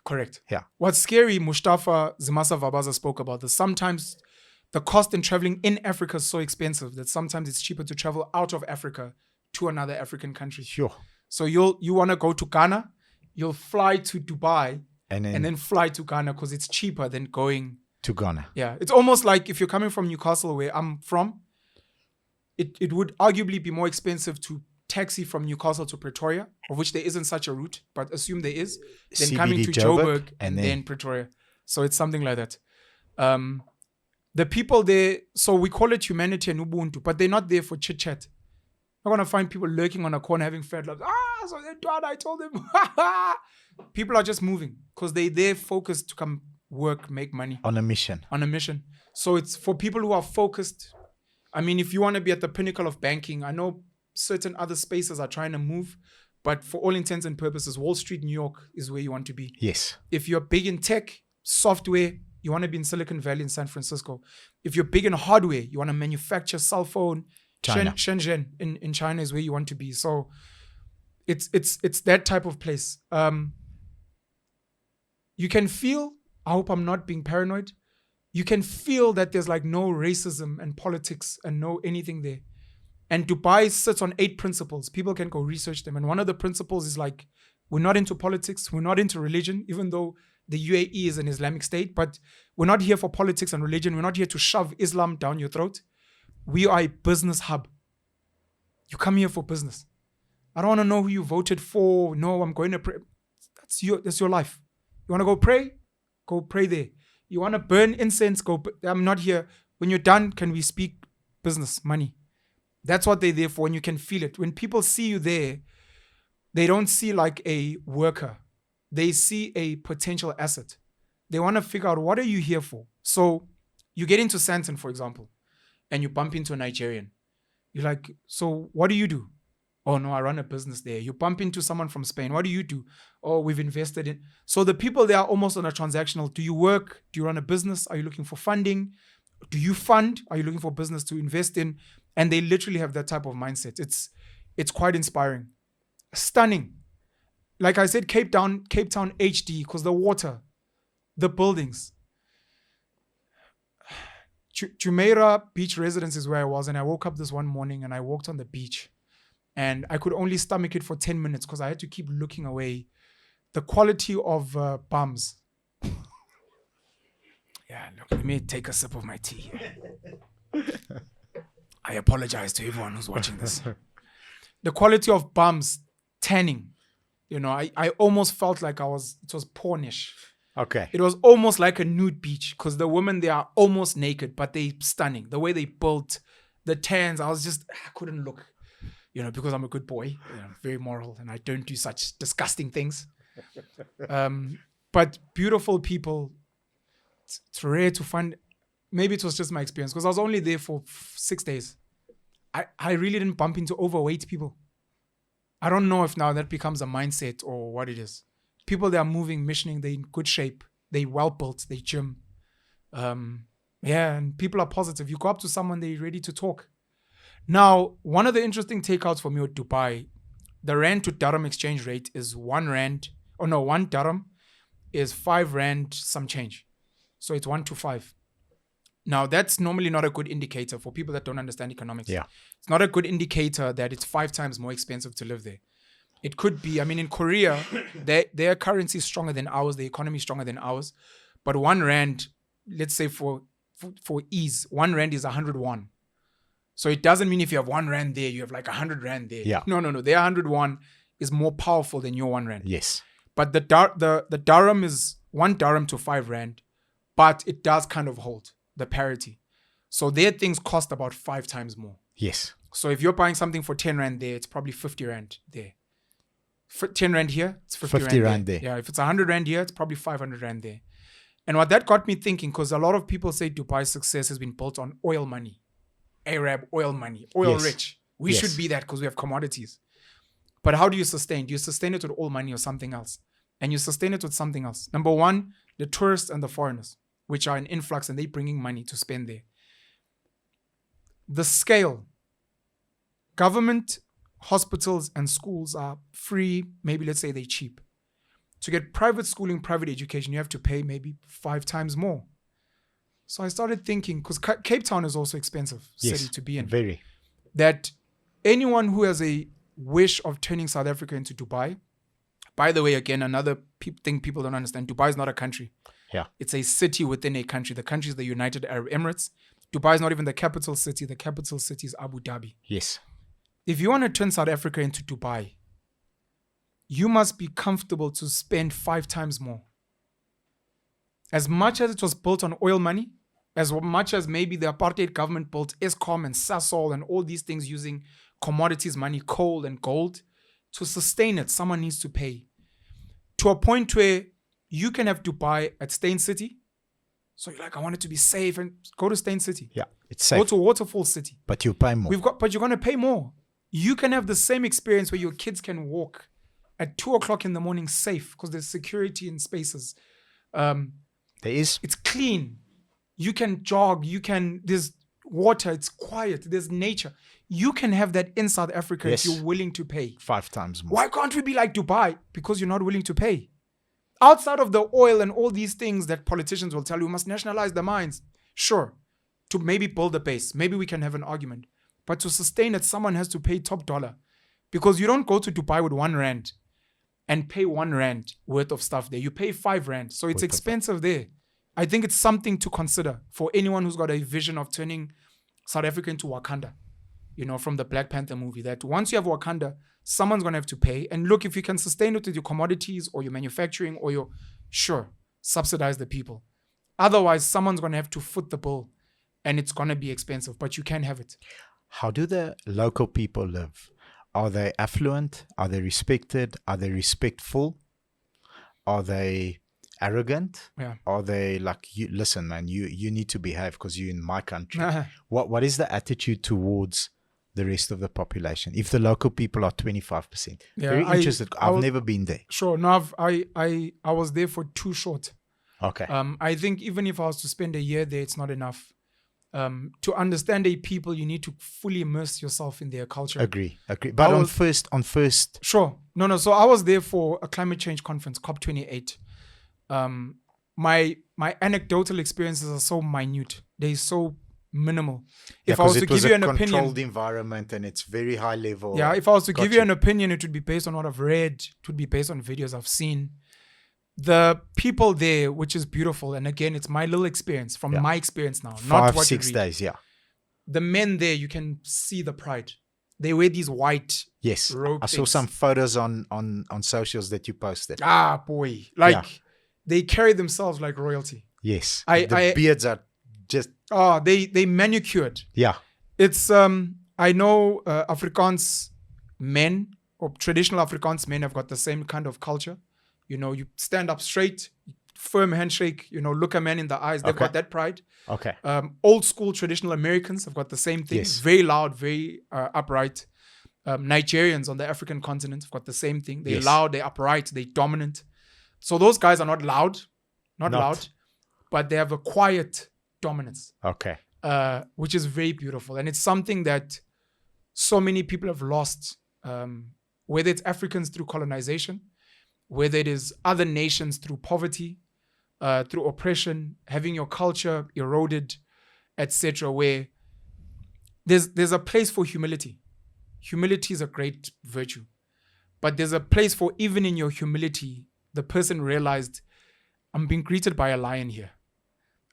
Correct. Yeah. What's scary, Mustafa Zimasa Vabaza spoke about this. Sometimes the cost in traveling in Africa is so expensive that sometimes it's cheaper to travel out of Africa to another African country. Sure. So you want to go to Ghana, you'll fly to Dubai and then fly to Ghana because it's cheaper than going to Ghana. Yeah. It's almost like if you're coming from Newcastle, where I'm from, it would arguably be more expensive to taxi from Newcastle to Pretoria, of which there isn't such a route, but assume there is, then CBD coming to Joburg and then Pretoria. So it's something like that. The people there, so we call it humanity and Ubuntu, but they're not there for chit chat. You're not going to find people lurking on a corner having fed laughs. So they're done, I told them. People are just moving because they're focused to come work, make money. On a mission. On a mission. So it's for people who are focused. I mean, if you want to be at the pinnacle of banking, I know certain other spaces are trying to move, but for all intents and purposes, Wall Street, New York is where you want to be. Yes. If you're big in tech, software, you want to be in Silicon Valley in San Francisco. If you're big in hardware, you want to manufacture cell phone, China. Shenzhen in China is where you want to be. So it's that type of place. You can feel, I hope I'm not being paranoid, you can feel that there's like no racism and politics and no anything there. And Dubai sits on 8 principles. People can go research them. And one of the principles is like, we're not into politics, we're not into religion, even though the UAE is an Islamic state, but we're not here for politics and religion. We're not here to shove Islam down your throat. We are a business hub. You come here for business. I don't want to know who you voted for. No, I'm going to pray. That's your life. You want to go pray? Go pray there. You want to burn incense? Go. I'm not here. When you're done, can we speak business, money? That's what they're there for, and you can feel it. When people see you there, they don't see like a worker. They see a potential asset. They want to figure out, what are you here for? So you get into Santon, for example, and you bump into a Nigerian. You're like, so what do you do? Oh, no, I run a business there. You bump into someone from Spain. What do you do? Oh, we've invested in. So the people there are almost on a transactional. Do you work? Do you run a business? Are you looking for funding? Do you fund? Are you looking for business to invest in? And they literally have that type of mindset. It's quite inspiring. Stunning. Like I said, Cape Town HD, because the water, the buildings. Jumeirah Beach Residence is where I was, and I woke up this one morning and I walked on the beach. And I could only stomach it for 10 minutes because I had to keep looking away. The quality of bums. Yeah, look, let me take a sip of my tea. I apologize to everyone who's watching this. The quality of bums, tanning. You know, I almost felt like it was pornish. Okay. It was almost like a nude beach because the women, they are almost naked, but they stunning. The way they built, the tans, I couldn't look. You know, because I'm a good boy, very moral, and I don't do such disgusting things. But beautiful people, it's rare to find. Maybe it was just my experience because I was only there for 6 days. I really didn't bump into overweight people. I don't know if now that becomes a mindset or what it is. People that are moving, missioning, they're in good shape. They well built, they gym. And people are positive. You go up to someone, they're ready to talk. Now, one of the interesting takeouts for me with Dubai, the Rand to Dirham exchange rate is 1 Dirham is 5 Rand some change. So it's 1 to 5. Now, that's normally not a good indicator for people that don't understand economics. Yeah. It's not a good indicator that it's 5 times more expensive to live there. It could be, in Korea, their currency is stronger than ours, the economy is stronger than ours. But 1 Rand, let's say for ease, 1 Rand is 101. So it doesn't mean if you have 1 Rand there, you have like 100 Rand there. Yeah. No. Their 101 is more powerful than your 1 Rand. Yes. But the Dirham is 1 Dirham to 5 Rand, but it does kind of hold the parity. So their things cost about 5 times more. Yes. So if you're buying something for 10 Rand there, it's probably 50 Rand there. 10 Rand here, it's 50 Rand there. Yeah, if it's 100 Rand here, it's probably 500 Rand there. And what that got me thinking, because a lot of people say Dubai's success has been built on oil money. Arab oil money, oil rich. We should be that because we have commodities. But how do you sustain? Do you sustain it with oil money or something else? And you sustain it with something else. Number one, the tourists and the foreigners, which are in influx and they're bringing money to spend there. The scale. Government, hospitals and schools are free. Maybe let's say they're cheap. To get private schooling, private education, you have to pay maybe 5 times more. So I started thinking, because Cape Town is also expensive city to be in. Very. That anyone who has a wish of turning South Africa into Dubai, by the way, again, another thing people don't understand, Dubai is not a country. Yeah. It's a city within a country. The country is the United Arab Emirates. Dubai is not even the capital city. The capital city is Abu Dhabi. Yes. If you want to turn South Africa into Dubai, you must be comfortable to spend 5 times more. As much as it was built on oil money, as much as maybe the apartheid government built Eskom and Sasol and all these things using commodities money, coal and gold, to sustain it, someone needs to pay. To a point where You can have Dubai at Stain City. So you're like, I want it to be safe, and go to Stain City. Yeah, it's safe. Go to Waterfall City. But you pay more. But you're going to pay more. You can have the same experience where your kids can walk at 2:00 in the morning safe because there's security in spaces. There is. It's clean. You can jog. There's water. It's quiet. There's nature. You can have that in South Africa if you're willing to pay. 5 times more. Why can't we be like Dubai? Because you're not willing to pay. Outside of the oil and all these things that politicians will tell you, we must nationalize the mines. Sure. To maybe build a base. Maybe we can have an argument. But to sustain it, someone has to pay top dollar. Because you don't go to Dubai with 1 rand and pay 1 rand worth of stuff there. You pay 5 rand. So it's expensive there. I think it's something to consider for anyone who's got a vision of turning South Africa into Wakanda. From the Black Panther movie, that once you have Wakanda, someone's going to have to pay. And look, if you can sustain it with your commodities or your manufacturing or subsidize the people. Otherwise, someone's going to have to foot the bill and it's going to be expensive, but you can have it. How do the local people live? Are they affluent? Are they respected? Are they respectful? Are they arrogant? Yeah. Are they like, listen, man, you need to behave because you're in my country? What is the attitude towards the rest of the population if the local people are 25%? Very interested. I've never been there. Sure. No, I was there for too short. Okay. I think even if I was to spend a year there, it's not enough. To understand a people, you need to fully immerse yourself in their culture. Agree. But on first. Sure. No. So I was there for a climate change conference, COP28. My anecdotal experiences are so minute. They're so minimal. If I was to give you an opinion, controlled environment and it's very high level. Yeah, if I was to give you an opinion, it would be based on what I've read. It would be based on videos I've seen. The people there, which is beautiful, and again, it's my little experience from my experience now. 5-6 days, yeah. The men there, you can see the pride. They wear these white robe I saw some photos on socials that you posted. Ah, boy. They carry themselves like royalty. Yes. The beards are just... Oh, they manicured. Yeah. It's, I know Afrikaans men or traditional Afrikaans men have got the same kind of culture. You stand up straight, firm handshake, look a man in the eyes. They've got that pride. Okay. Old school traditional Americans have got the same thing. Yes. Very loud, very upright. Nigerians on the African continent have got the same thing. They're loud, they're upright, they're dominant. So those guys are not loud, but they have a quiet dominance. Okay. Which is very beautiful. And it's something that so many people have lost, whether it's Africans through colonization, whether it is other nations through poverty, through oppression, having your culture eroded, etc., where there's a place for humility. Humility is a great virtue. But there's a place for, even in your humility, the person realized, I'm being greeted by a lion here.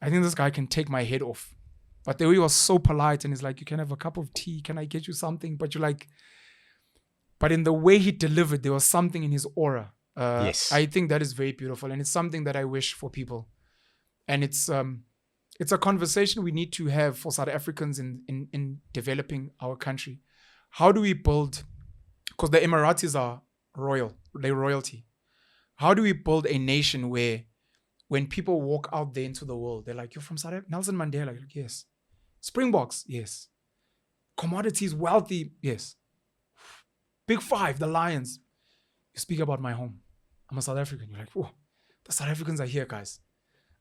I think this guy can take my head off. But the way he was so polite, and he's like, you can have a cup of tea, can I get you something? But you're like, but in the way he delivered, there was something in his aura. I think that is very beautiful, and it's something that I wish for people. And it's a conversation we need to have for South Africans in developing our country. How do we build, because the Emiratis are royal, they're royalty. How do we build a nation where when people walk out there into the world, they're like, you're from South Africa? Nelson Mandela? Like, yes. Springboks? Yes. Commodities, wealthy? Yes. Big Five, the Lions. You speak about my home. I'm a South African. You're like, oh, the South Africans are here, guys.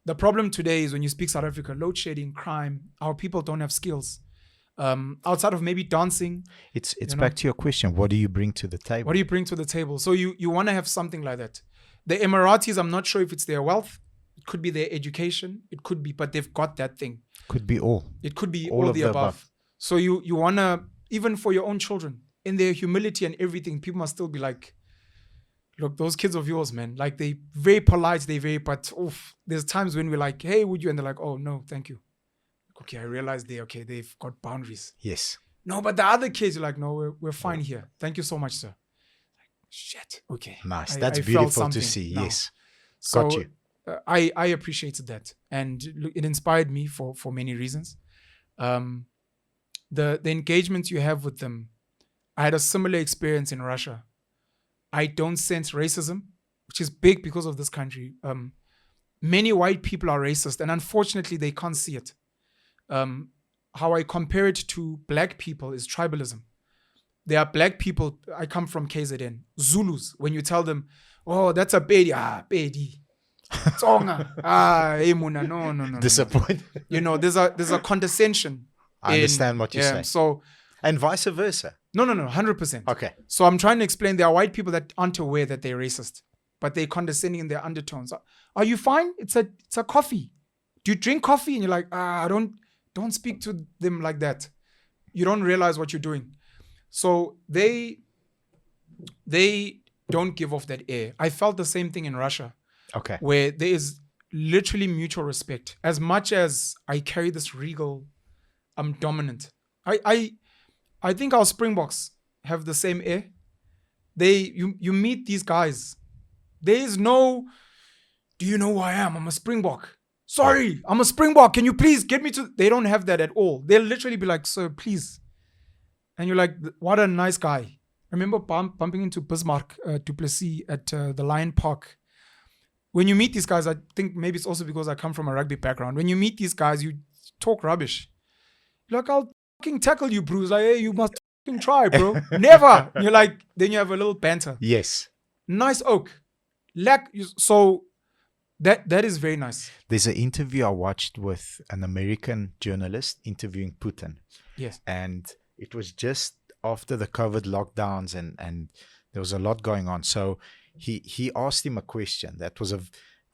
The problem today is when you speak South Africa, load shedding, crime, our people don't have skills. Outside of maybe dancing. It's back to your question. What do you bring to the table? What do you bring to the table? So you want to have something like that. The Emiratis, I'm not sure if it's their wealth. It could be their education. It could be, but they've got that thing. Could be all. It could be all of the above. So you want to, even for your own children, in their humility and everything, people must still be like, look, those kids of yours, man, like they very polite, but there's times when we're like, hey, would you? And they're like, oh, no, thank you. Okay, I realize they've got boundaries. Yes. No, but the other kids are like, no, we're fine here. Thank you so much, sir. Like, shit. Okay. Nice. That's beautiful to see. Now. Yes. So, got you. I appreciated that. And it inspired me for many reasons. The engagements you have with them, I had a similar experience in Russia. I don't sense racism which is big because of this country. Many white people are racist, and unfortunately, they can't see it. How I compare it to black people is tribalism. There are black people. I come from KZN. Zulus. When you tell them, "Oh, that's a Pedi," Pedi. Tsonga. Hey Muna. No. Disappointed. There's a condescension. I understand what you're saying. So, and vice versa. No, 100%. Okay. So I'm trying to explain there are white people that aren't aware that they're racist, but they're condescending in their undertones. Are you fine? It's a coffee. Do you drink coffee? And you're like, don't speak to them like that. You don't realize what you're doing. So they don't give off that air. I felt the same thing in Russia. Okay. Where there is literally mutual respect. As much as I carry this regal, I'm dominant. I think our Springboks have the same air. You meet these guys. There is no, do you know who I am? I'm a Springbok. Sorry, I'm a Springbok. Can you please get me to... They don't have that at all. They'll literally be like, sir, please. And you're like, what a nice guy. I remember bumping into Bismarck du Plessis at the Lion Park. When you meet these guys, I think maybe it's also because I come from a rugby background. When you meet these guys, you talk rubbish. You're like, I'll fucking tackle you, Bruce. Like, hey, you must fucking try, bro. Never. You're like, then you have a little banter. Yes. Nice oak. So that is very nice. There's an interview I watched with an American journalist interviewing Putin. Yes. And it was just after the COVID lockdowns and there was a lot going on. So he asked him a question that was a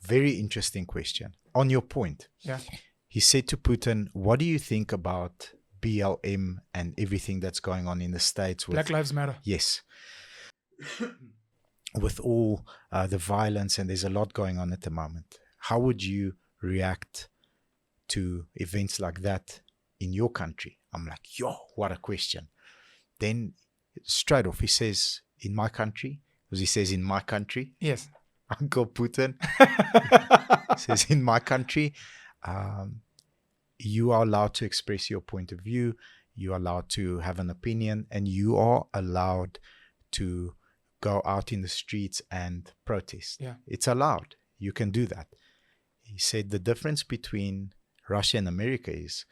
very interesting question. On your point. Yeah. He said to Putin, what do you think about BLM and everything that's going on in the States? Black Lives Matter. Yes. With all the violence, and there's a lot going on at the moment. How would you react to events like that in your country? I'm like, yo, what a question. Then straight off, he says, in my country, because he says in my country. Yes. Uncle Putin says in my country, you are allowed to express your point of view. You are allowed to have an opinion, and you are allowed to go out in the streets and protest. Yeah. It's allowed. You can do that. He said the difference between Russia and America is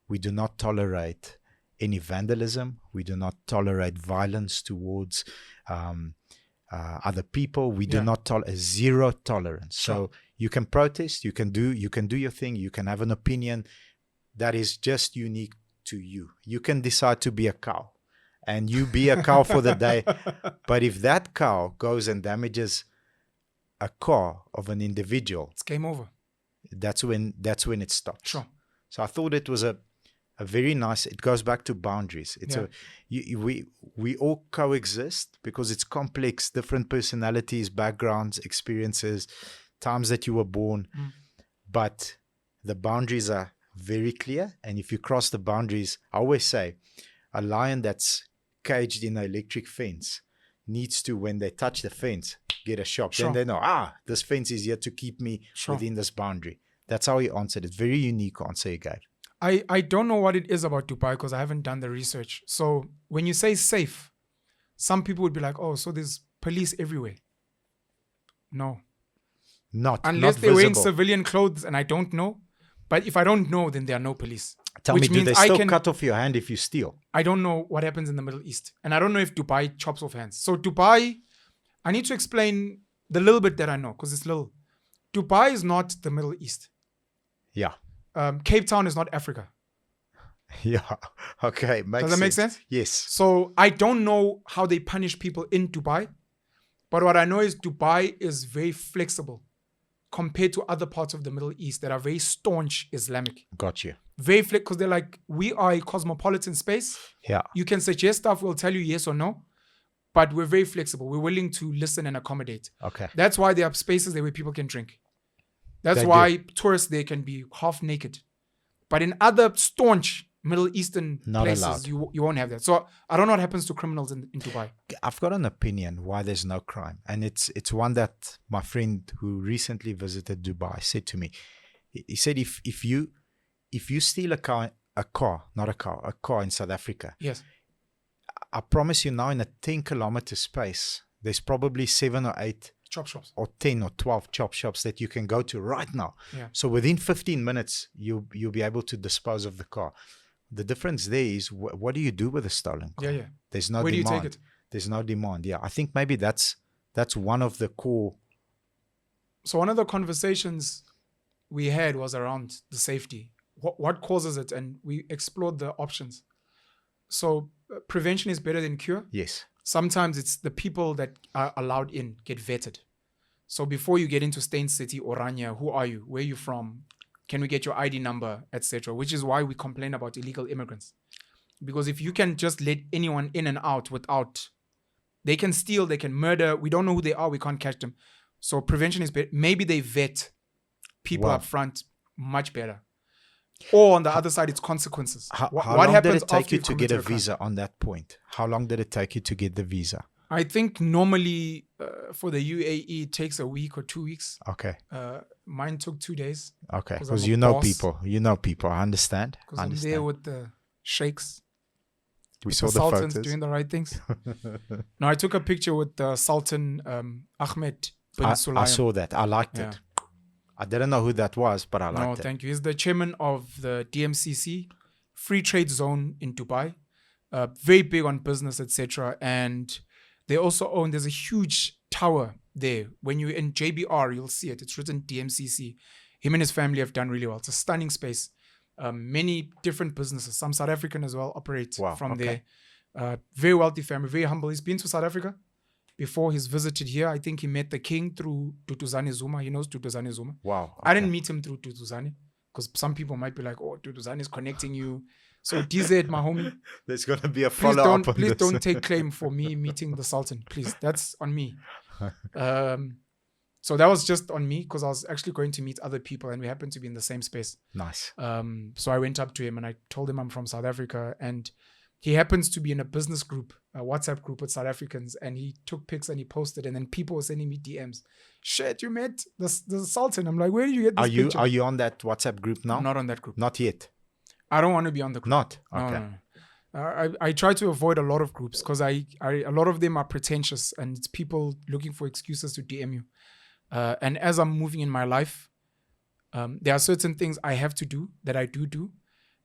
we do not tolerate any vandalism. We do not tolerate violence towards other people. We do not tolerate zero tolerance. Sure. So you can protest. You can do your thing. You can have an opinion that is just unique to you. You can decide to be a cow. And you be a cow for the day. But if that cow goes and damages a car of an individual, it's game over. That's when it stops. Sure. So I thought it was a very nice. It goes back to boundaries. It's we all coexist because it's complex, different personalities, backgrounds, experiences, times that you were born, but the boundaries are very clear. And if you cross the boundaries, I always say, a lion that's caged in an electric fence needs to, when they touch the fence, get a shock. Sure. Then they know, this fence is here to keep me within this boundary. That's how he answered it. Very unique answer he gave. I don't know what it is about Dubai because I haven't done the research. So when you say safe, some people would be like, oh, so there's police everywhere. No. Unless they're wearing civilian clothes and I don't know. But if I don't know, then there are no police. Tell me, do they still cut off your hand if you steal? I don't know what happens in the Middle East. And I don't know if Dubai chops off hands. So Dubai, I need to explain the little bit that I know because it's little. Dubai is not the Middle East. Yeah. Cape Town is not Africa. Yeah. Okay. Does that make sense? Yes. So I don't know how they punish people in Dubai. But what I know is Dubai is very flexible compared to other parts of the Middle East that are very staunch Islamic. Got you. Very flexible because they're like, we are a cosmopolitan space. Yeah. You can suggest stuff, we'll tell you yes or no. But we're very flexible. We're willing to listen and accommodate. Okay. That's why there are spaces there where people can drink. That's why tourists there can be half naked. But in other staunch Middle Eastern places, you won't have that. So I don't know what happens to criminals in Dubai. I've got an opinion why there's no crime. And it's one that my friend who recently visited Dubai said to me. He said if you steal a car in South Africa. Yes. I promise you now in a 10-kilometer space, there's probably 7 or 8 chop shops, or 10 or 12 chop shops that you can go to right now. Yeah. So within 15 minutes, you'll be able to dispose of the car. The difference there is what do you do with a stolen car? Yeah. There's no Where demand. do you take it? There's no demand. Yeah, I think maybe that's one of the core. So one of the conversations we had was around the safety. What causes it? And we explored the options. So prevention is better than cure. Yes. Sometimes it's the people that are allowed in get vetted. So before you get into Stain City, Orania, who are you? Where are you from? Can we get your ID number, etc.? Which is why we complain about illegal immigrants. Because if you can just let anyone in and out without, they can steal, they can murder. We don't know who they are. We can't catch them. So prevention is better. Maybe they vet people up front much better. Or on the other side, it's consequences. How what long happens did it take after you to get a crime? visa on that point? How long did it take you to get the visa? I think normally for the UAE, it takes a week or 2 weeks. Okay. Mine took 2 days. Okay. Because you know people. You know people. I understand. Because I'm there with the sheikhs. We saw the Sultans photos. doing the right things. No, I took a picture with the Sultan Ahmed bin Sulaim. I saw that. I liked it. I didn't know who that was, but I liked it. No, thank you. He's the chairman of the DMCC, free trade zone in Dubai. Very big on business, etc. And they also own, there's a huge tower there. When you're in JBR, you'll see it. It's written DMCC. Him and his family have done really well. It's a stunning space. Many different businesses, some South African as well, operate from there. Very wealthy family, very humble. He's been to South Africa before he's visited here. I think he met the king through Duduzane Zuma. He knows Duduzane Zuma. Wow. Okay. I didn't meet him through Duduzane because some people might be like, oh, Duduzane is connecting you. So DZ, my homie. There's going to be a follow-up on Please this. don't take claim for me meeting the Sultan. Please, that's on me. So that was just on me because I was actually going to meet other people and we happened to be in the same space. Nice. So I went up to him and I told him I'm from South Africa and he happens to be in a business group, a WhatsApp group with South Africans, and he took pics and he posted and then people were sending me DMs. Shit, you met the Sultan. I'm like, where did you get this picture? Are you on that WhatsApp group now? I'm not on that group. Not yet. I don't want to be on the group. Not? Okay. No. I try to avoid a lot of groups because a lot of them are pretentious and it's people looking for excuses to DM you. And as I'm moving in my life, there are certain things I have to do that I do.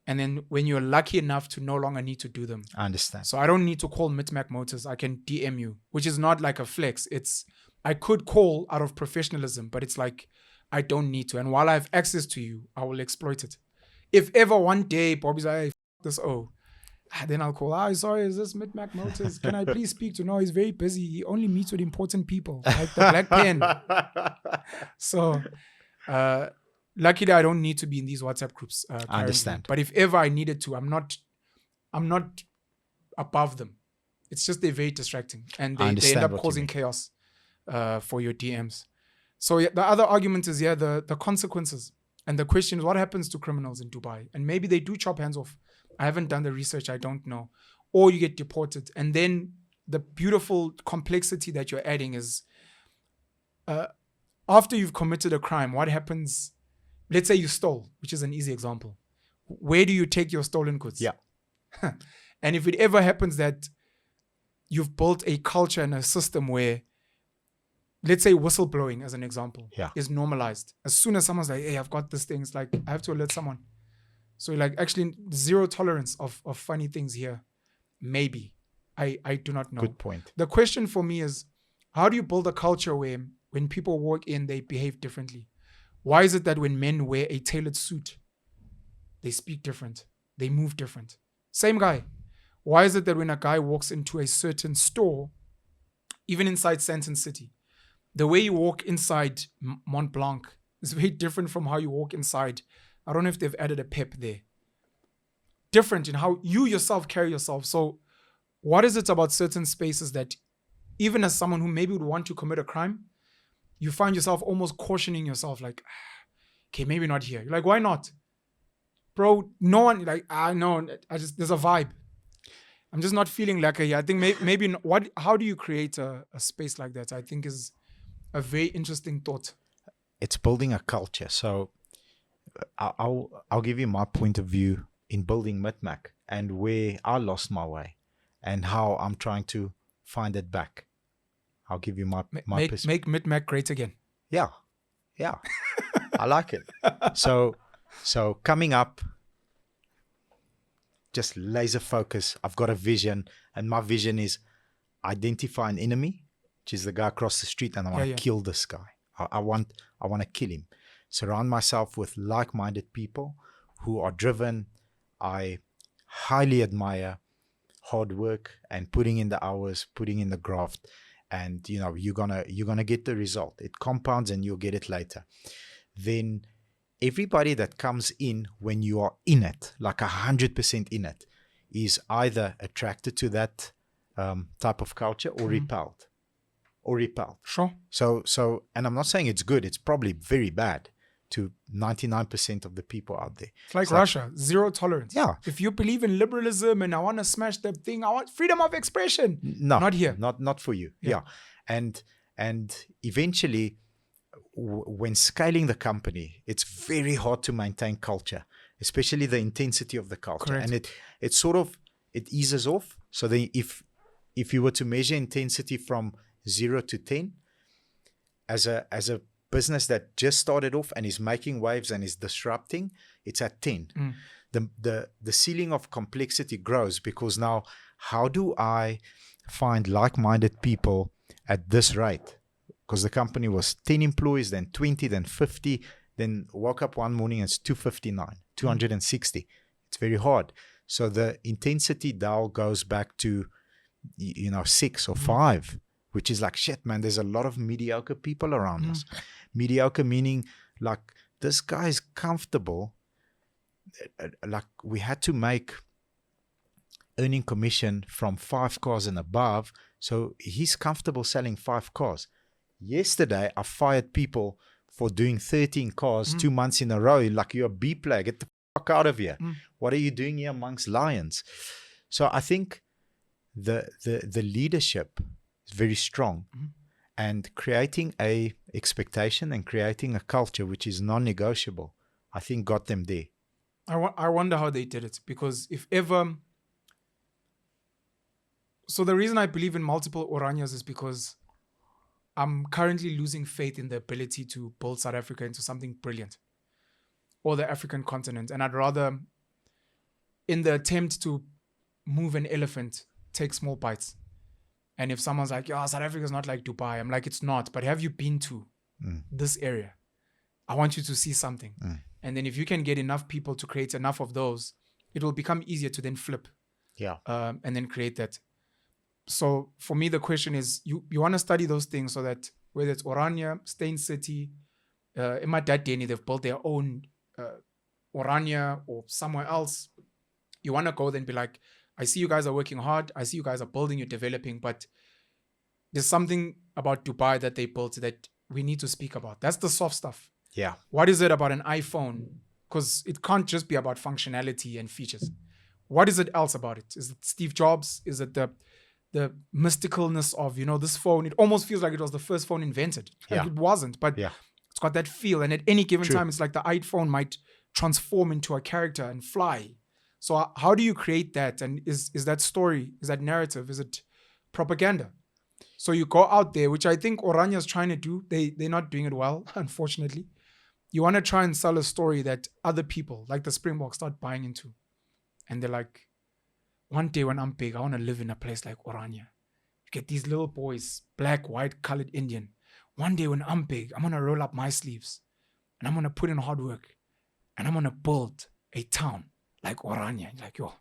And then when you're lucky enough to no longer need to do them. I understand. So I don't need to call Mitmac Motors. I can DM you, which is not like a flex. I could call out of professionalism, but it's like I don't need to. And while I have access to you, I will exploit it. If ever one day Bobby's like, hey, this, then I'll call, sorry, is this Mitmac Motors? Can I please speak to? No, he's very busy. He only meets with important people, like the Black Pen. So, luckily, I don't need to be in these WhatsApp groups. I understand. But if ever I needed to, I'm not above them. It's just they're very distracting. And they end up causing chaos for your DMs. So the other argument is, the consequences. And the question is, what happens to criminals in Dubai? And maybe they do chop hands off. I haven't done the research. I don't know. Or you get deported. And then the beautiful complexity that you're adding is after you've committed a crime, what happens? Let's say you stole, which is an easy example. Where do you take your stolen goods? Yeah. And if it ever happens that you've built a culture and a system where, let's say whistleblowing as an example, is normalized. As soon as someone's like, hey, I've got this thing, it's like, I have to alert someone. So like actually zero tolerance of funny things here. Maybe. I do not know. Good point. The question for me is, how do you build a culture where when people walk in, they behave differently? Why is it that when men wear a tailored suit, they speak different, they move different? Same guy. Why is it that when a guy walks into a certain store, even inside Sandton City, the way you walk inside Mont Blanc is very different from how you walk inside. I don't know if they've added a pep there. Different in how you yourself carry yourself. So what is it about certain spaces that even as someone who maybe would want to commit a crime, you find yourself almost cautioning yourself like, okay, maybe not here. You're like, why not? Bro, no one, like, no, there's a vibe. I'm just not feeling like I think maybe how do you create a space like that? I think is a very interesting thought. It's building a culture. So I'll give you my point of view in building Mitmac and where I lost my way and how I'm trying to find it back. I'll give you my make Mid-Mac great again. Yeah. I like it. So coming up, just laser focus. I've got a vision, and my vision is identify an enemy, which is the guy across the street, and I want to kill this guy. I want to kill him. Surround myself with like-minded people who are driven. I highly admire hard work and putting in the hours, putting in the graft, and you're gonna get the result. It compounds, and you'll get it later. Then everybody that comes in when you are in it, like 100% in it, is either attracted to that type of culture or repelled. Sure. So, and I'm not saying it's good. It's probably very bad to 99% of the people out there. It's like Russia, zero tolerance. Yeah. If you believe in liberalism and I want to smash that thing, I want freedom of expression. No, not here. Not for you. Yeah. And eventually, when scaling the company, it's very hard to maintain culture, especially the intensity of the culture. Correct. And it sort of eases off. So then if you were to measure intensity from 0 to 10, as a business that just started off and is making waves and is disrupting, it's at 10. The ceiling of complexity grows, because now, how do I find like-minded people at this rate? Because the company was 10 employees, then 20, then 50, then woke up one morning and it's 259, 260. It's very hard. So the intensity dial goes back to 6 or 5, which is like, shit, man, there's a lot of mediocre people around us. Mediocre meaning like, this guy is comfortable. Like, we had to make earning commission from 5 cars and above. So he's comfortable selling 5 cars. Yesterday, I fired people for doing 13 cars 2 months in a row. Like, you're a B player. Get the fuck out of here. What are you doing here amongst lions? So I think the leadership is very strong, and creating a expectation and creating a culture which is non-negotiable, I think got them there. I wonder how they did it, because if ever... So the reason I believe in multiple Oranias is because I'm currently losing faith in the ability to build South Africa into something brilliant, or the African continent. And I'd rather, in the attempt to move an elephant, take small bites. And if someone's like, South Africa is not like Dubai, I'm like, it's not. But have you been to this area? I want you to see something. And then if you can get enough people to create enough of those, it will become easier to then flip. Yeah. And then create that. So for me, the question is, you want to study those things so that whether it's Orania, Stain City, in my dad Deni, they've built their own Orania or somewhere else. You want to go then be like, I see you guys are working hard. I see you guys are building, you're developing, but there's something about Dubai that they built that we need to speak about. That's the soft stuff. Yeah. What is it about an iPhone? Because it can't just be about functionality and features. What is it else about it? Is it Steve Jobs? Is it the mysticalness of, this phone? It almost feels like it was the first phone invented. Like it wasn't, but it's got that feel. And at any given time, it's like the iPhone might transform into a character and fly. So how do you create that? And is that story, is that narrative, is it propaganda? So you go out there, which I think Orania is trying to do. They're not doing it well, unfortunately. You want to try and sell a story that other people, like the Springboks, start buying into. And they're like, one day when I'm big, I want to live in a place like Orania. You get these little boys, black, white, colored Indian. One day when I'm big, I'm going to roll up my sleeves. And I'm going to put in hard work. And I'm going to build a town like Orania. You're like,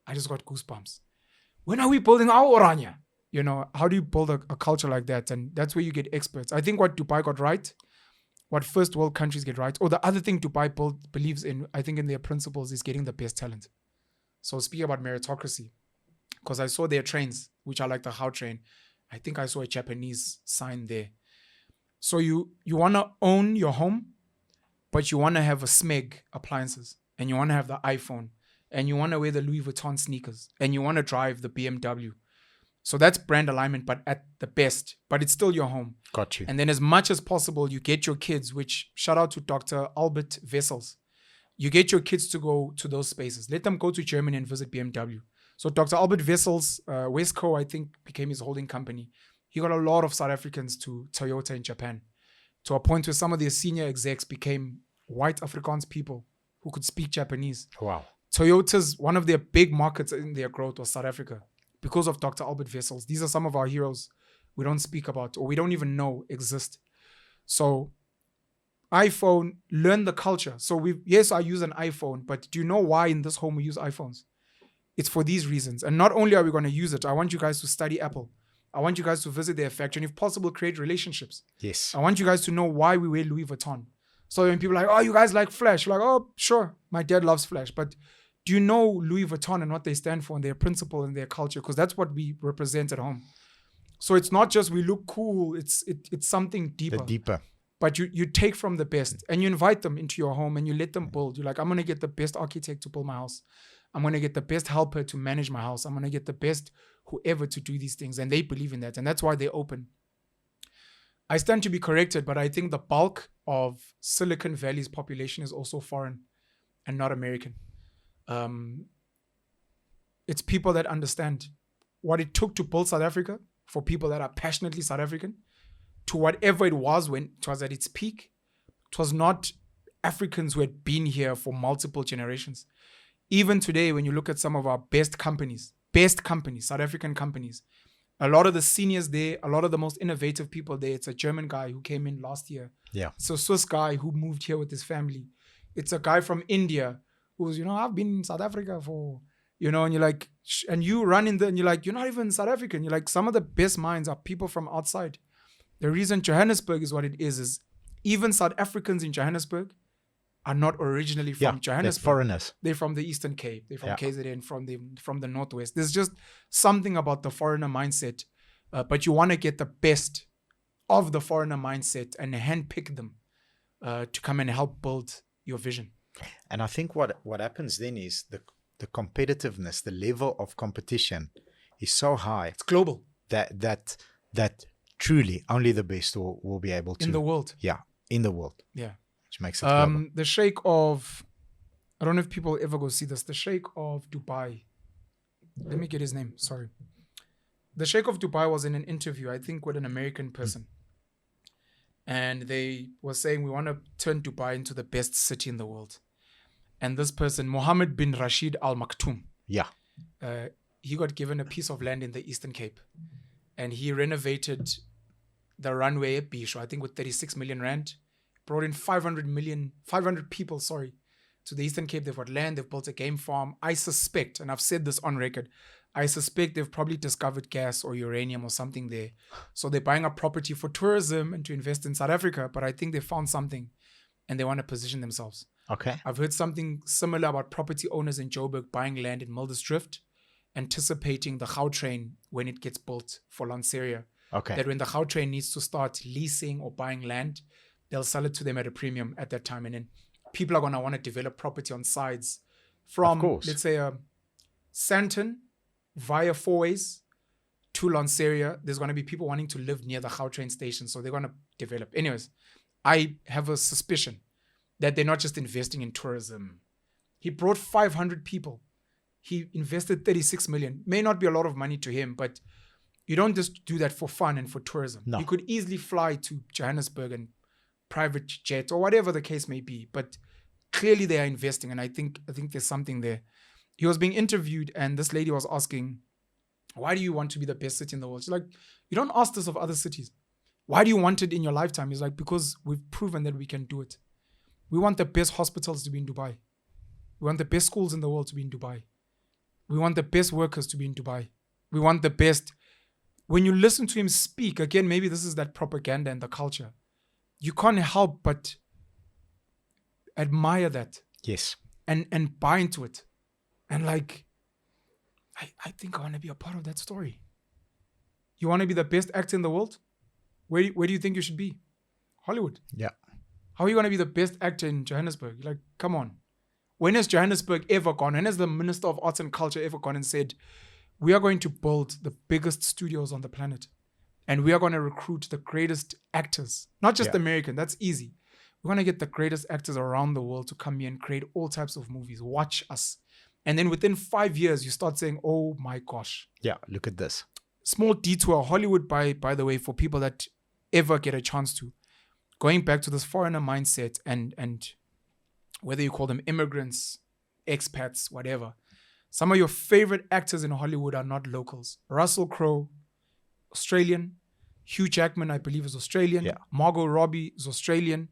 I just got goosebumps. When are we building our Orania? How do you build a culture like that? And that's where you get experts. I think what Dubai got right, what first world countries get right, or the other thing Dubai believes in, I think in their principles, is getting the best talent. So speaking about meritocracy, because I saw their trains, which are like the How train. I think I saw a Japanese sign there. So you want to own your home, but you want to have a SMEG appliances, and you want to have the iPhone, and you want to wear the Louis Vuitton sneakers, and you want to drive the BMW. So that's brand alignment, but at the best. But it's still your home. Got you. And then as much as possible, you get your kids, which shout out to Dr. Albert Wessels. You get your kids to go to those spaces. Let them go to Germany and visit BMW. So Dr. Albert Wessels, Wesco, I think, became his holding company. he got a lot of South Africans to Toyota in Japan, to a point where some of their senior execs became white Afrikaans people who could speak Japanese. Wow. Toyota's, one of their big markets in their growth was South Africa because of Dr. Albert Wessels. These are some of our heroes we don't speak about or we don't even know exist. So iPhone, learn the culture. So yes, I use an iPhone, but do you know why in this home we use iPhones? It's for these reasons. And not only are we going to use it, I want you guys to study Apple. I want you guys to visit their factory and if possible, create relationships. Yes. I want you guys to know why we wear Louis Vuitton. So when people are like, oh, you guys like Flash? You're like, oh, sure, my dad loves Flash. But do you know Louis Vuitton and what they stand for and their principle and their culture? Because that's what we represent at home. So it's not just we look cool. It's something deeper. The deeper. But you take from the best and you invite them into your home and you let them build. You're like, I'm going to get the best architect to build my house. I'm going to get the best helper to manage my house. I'm going to get the best whoever to do these things. And they believe in that. And that's why they're open. I stand to be corrected, but I think the bulk of Silicon Valley's population is also foreign and not American. It's people that understand what it took to build South Africa for people that are passionately South African to whatever it was when it was at its peak. It was not Africans who had been here for multiple generations. Even today, when you look at some of our best companies, South African companies, a lot of the seniors there, a lot of the most innovative people there, it's a German guy who came in last year. Yeah. It's a Swiss guy who moved here with his family. It's a guy from India who's, I've been in South Africa for, and you're like, and you run in there and you're like, you're not even South African. You're like, some of the best minds are people from outside. The reason Johannesburg is what it is even South Africans in Johannesburg are not originally from Johannesburg. They're foreigners. They're from the Eastern Cape. They're from KZN, from the Northwest. There's just something about the foreigner mindset. But you want to get the best of the foreigner mindset and handpick them to come and help build your vision. And I think what happens then is the competitiveness, the level of competition is so high. It's global. That truly only the best will be able to. In the world. Yeah, in the world. Yeah. Which makes it global. The Sheikh of, I don't know if people ever go see this, the Sheikh of Dubai. Let me get his name, sorry. The Sheikh of Dubai was in an interview, I think, with an American person. And they were saying, we want to turn Dubai into the best city in the world. And this person, Mohammed bin Rashid Al Maktoum. Yeah. He got given a piece of land in the Eastern Cape. And he renovated the runway at Bisho, I think with 36 million rand. Brought in 500 people, to the Eastern Cape. They've got land, they've built a game farm. I suspect, and I've said this on record, I suspect they've probably discovered gas or uranium or something there. So they're buying a property for tourism and to invest in South Africa, but I think they found something and they want to position themselves. Okay. I've heard something similar about property owners in Joburg buying land in Mildersdrift, anticipating the Gautrain when it gets built for Lanseria. Okay. That when the Gautrain needs to start leasing or buying land, they'll sell it to them at a premium at that time. And then people are going to want to develop property on sides from, let's say, Sandton via Fourways to Lanseria. There's going to be people wanting to live near the Gautrain station. So they're going to develop. Anyways, I have a suspicion that they're not just investing in tourism. He brought 500 people. He invested 36 million. May not be a lot of money to him, but you don't just do that for fun and for tourism. No. You could easily fly to Johannesburg and private jet or whatever the case may be, but clearly they are investing, and I think there's something there. He was being interviewed and this lady was asking, why do you want to be the best city in the world? She's like, you don't ask this of other cities. Why do you want it in your lifetime? He's like, because we've proven that we can do it. We want the best hospitals to be in Dubai. We want the best schools in the world to be in Dubai. We want the best workers to be in Dubai. We want the best. When you listen to him speak, again, maybe this is that propaganda and the culture. You can't help but admire that. Yes. And buy into it. And like, I think I want to be a part of that story. You want to be the best actor in the world? Where do you think you should be? Hollywood. Yeah. How are you going to be the best actor in Johannesburg? You're like, come on. When has Johannesburg ever gone? When has the Minister of Arts and Culture ever gone and said, we are going to build the biggest studios on the planet and we are going to recruit the greatest actors, not just American, that's easy. We're going to get the greatest actors around the world to come here and create all types of movies. Watch us. And then within 5 years, you start saying, oh my gosh. Yeah, look at this. small detour. Hollywood, by the way, for people that ever get a chance to, going back to this foreigner mindset and whether you call them immigrants, expats, whatever. Some of your favorite actors in Hollywood are not locals. Russell Crowe, Australian. Hugh Jackman, I believe, is Australian. Yeah. Margot Robbie is Australian.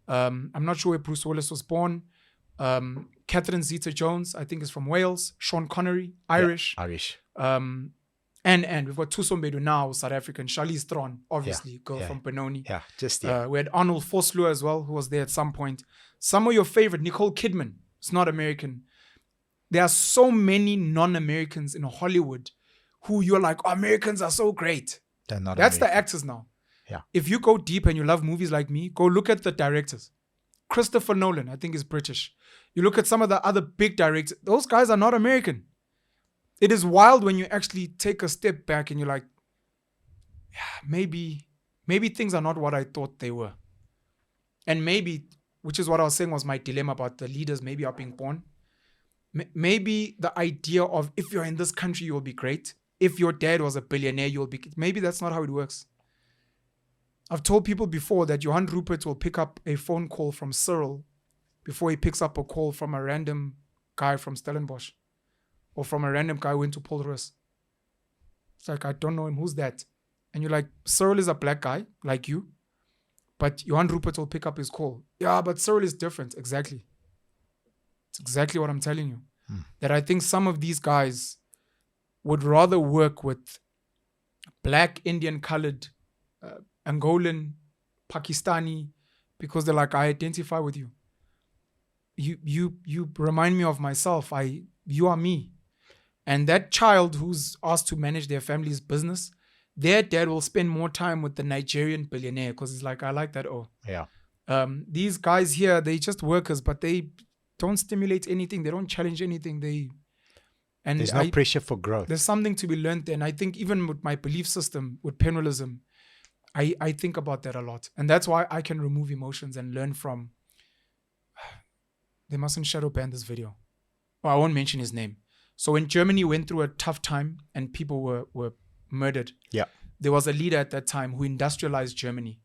I'm not sure where Bruce Willis was born. Catherine Zeta-Jones, I think, is from Wales. Sean Connery, Irish. Yeah, Irish. And we've got Tusombedu now, South African. Charlize Theron, obviously, girl from Benoni. Yeah, we had Arnold Vosloo as well, who was there at some point. Some of your favorite, Nicole Kidman, it's not American. There are so many non-Americans in Hollywood who you're like, oh, Americans are so great. They're not That's American. the actors now. Yeah. If you go deep and you love movies like me, go look at the directors. Christopher Nolan, I think, is British. You look at some of the other big directors, those guys are not American. It is wild when you actually take a step back and you're like, yeah, maybe things are not what I thought they were. And maybe, which is what I was saying was my dilemma about the leaders maybe are being born. Maybe the idea of if you're in this country, you'll be great. If your dad was a billionaire, you'll be... Maybe that's not how it works. I've told people before that Johan Rupert will pick up a phone call from Cyril before he picks up a call from a random guy from Stellenbosch or from a random guy who went to Paul Roos. It's like, I don't know him. Who's that? And you're like, Cyril is a black guy like you, but Johan Rupert will pick up his call. Yeah, but Cyril is different. Exactly. It's exactly what I'm telling you. That I think some of these guys would rather work with black, Indian colored, Angolan, Pakistani, because they're like, I identify with you. You remind me of myself. You are me. And that child who's asked to manage their family's business, their dad will spend more time with the Nigerian billionaire because he's like, I like that. Oh, yeah. These guys here, they just workers, but they don't stimulate anything. They don't challenge anything. There's no pressure for growth. There's something to be learned there. And I think even with my belief system, with Penuelism, I think about that a lot. And that's why I can remove emotions and learn from... They mustn't shadow ban this video. Well, I won't mention his name. So when Germany went through a tough time and people were murdered, there was a leader at that time who industrialized Germany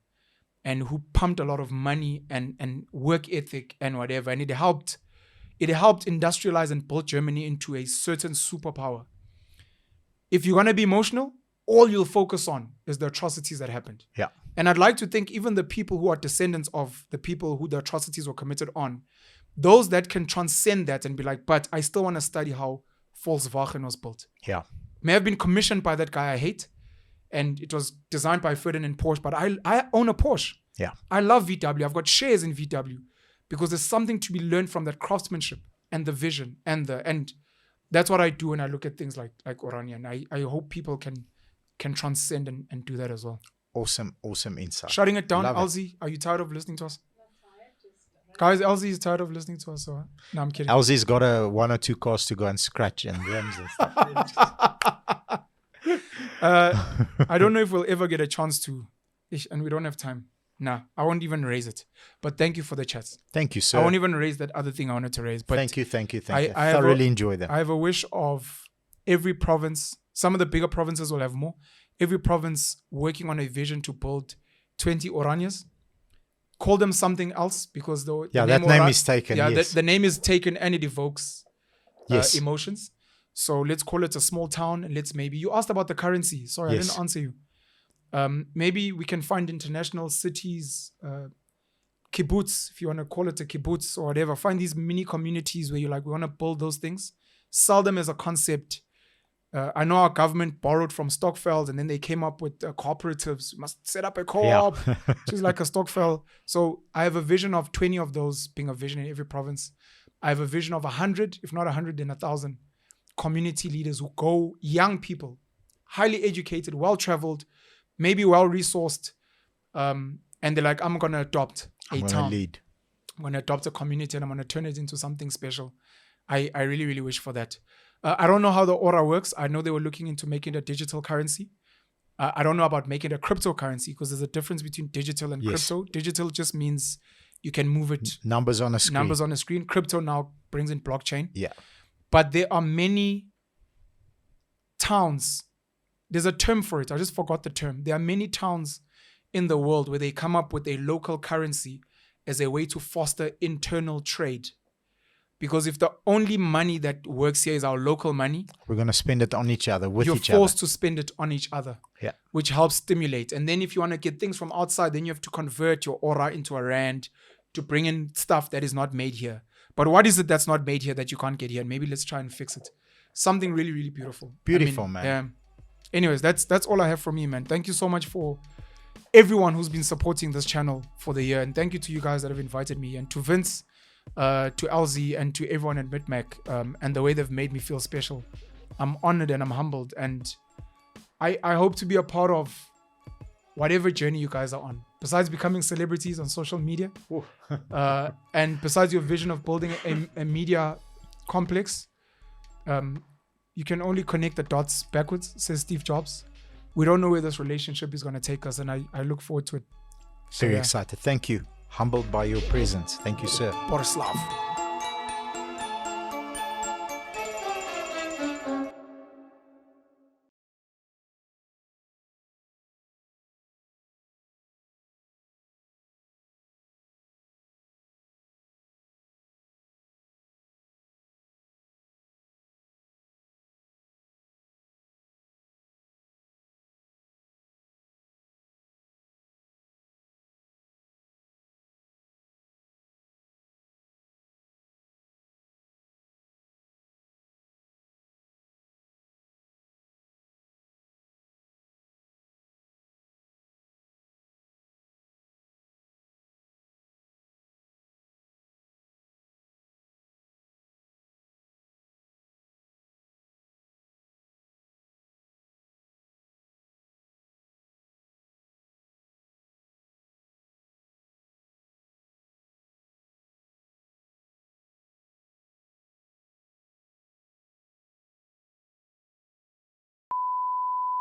and who pumped a lot of money and work ethic and whatever. And it helped industrialize and build Germany into a certain superpower. If you're going to be emotional, all you'll focus on is the atrocities that happened. Yeah. And I'd like to think even the people who are descendants of the people who the atrocities were committed on, those that can transcend that and be like, but I still want to study how Volkswagen was built. Yeah. May have been commissioned by that guy I hate, and it was designed by Ferdinand Porsche, but I own a Porsche. Yeah. I love VW. I've got shares in VW because there's something to be learned from that craftsmanship and the vision and that's what I do when I look at things like Orania. And I hope people can transcend and do that as well. Awesome insight. Shutting it down, Love Elsie, are you tired of listening to us? Guys, Elsie is tired of listening to us. So no, I'm kidding. Elsie's got one or two cars to go and scratch and rims and stuff. I don't know if we'll ever get a chance to, and we don't have time. Nah, I won't even raise it. But thank you for the chats. Thank you, sir. I won't even raise that other thing I wanted to raise. But thank you. I thoroughly enjoy them. I have a wish of every province. Some of the bigger provinces will have more. Every province working on a vision to build 20 Oranias. Call them something else because the name is taken. Yeah, yes. the name is taken and it evokes emotions. So let's call it a small town and you asked about the currency. Sorry, yes. I didn't answer you. Maybe we can find international cities, kibbutz, if you want to call it a kibbutz or whatever. Find these mini communities where you're like, we want to build those things. Sell them as a concept. I know our government borrowed from Stockfeld and then they came up with cooperatives. We must set up a co-op, which is like a Stockfeld. So I have a vision of 20 of those being a vision in every province. I have a vision of 100, if not 100, then 1,000 community leaders who go, young people, highly educated, well-traveled, maybe well-resourced. And they're like, I'm going to adopt a town. I'm going to adopt a community and I'm going to turn it into something special. I really, really wish for that. I don't know how the Aura works. I know they were looking into making a digital currency. I don't know about making a cryptocurrency because there's a difference between digital and crypto. Digital just means you can move it. Numbers on a screen. Crypto now brings in blockchain. Yeah. But there are many towns there's a term for it. I just forgot the term. There are many towns in the world where they come up with a local currency as a way to foster internal trade. Because if the only money that works here is our local money, we're going to spend it on each other, with each other. You're forced to spend it on each other, yeah, which helps stimulate. And then if you want to get things from outside, then you have to convert your aura into a rand to bring in stuff that is not made here. But what is it that's not made here that you can't get here? And maybe let's try and fix it. Something really, really beautiful. Beautiful, man. Anyways, that's all I have from me, man. Thank you so much for everyone who's been supporting this channel for the year. And thank you to you guys that have invited me, and to Vince, to LZ, and to everyone at BitMac, and the way they've made me feel special. I'm honored and I'm humbled, and I hope to be a part of whatever journey you guys are on, besides becoming celebrities on social media. And besides your vision of building a media complex. You can only connect the dots backwards, says Steve Jobs. We don't know where this relationship is going to take us, and I look forward to it. Very excited. Thank you. Humbled by your presence. Thank you, sir. Borislav.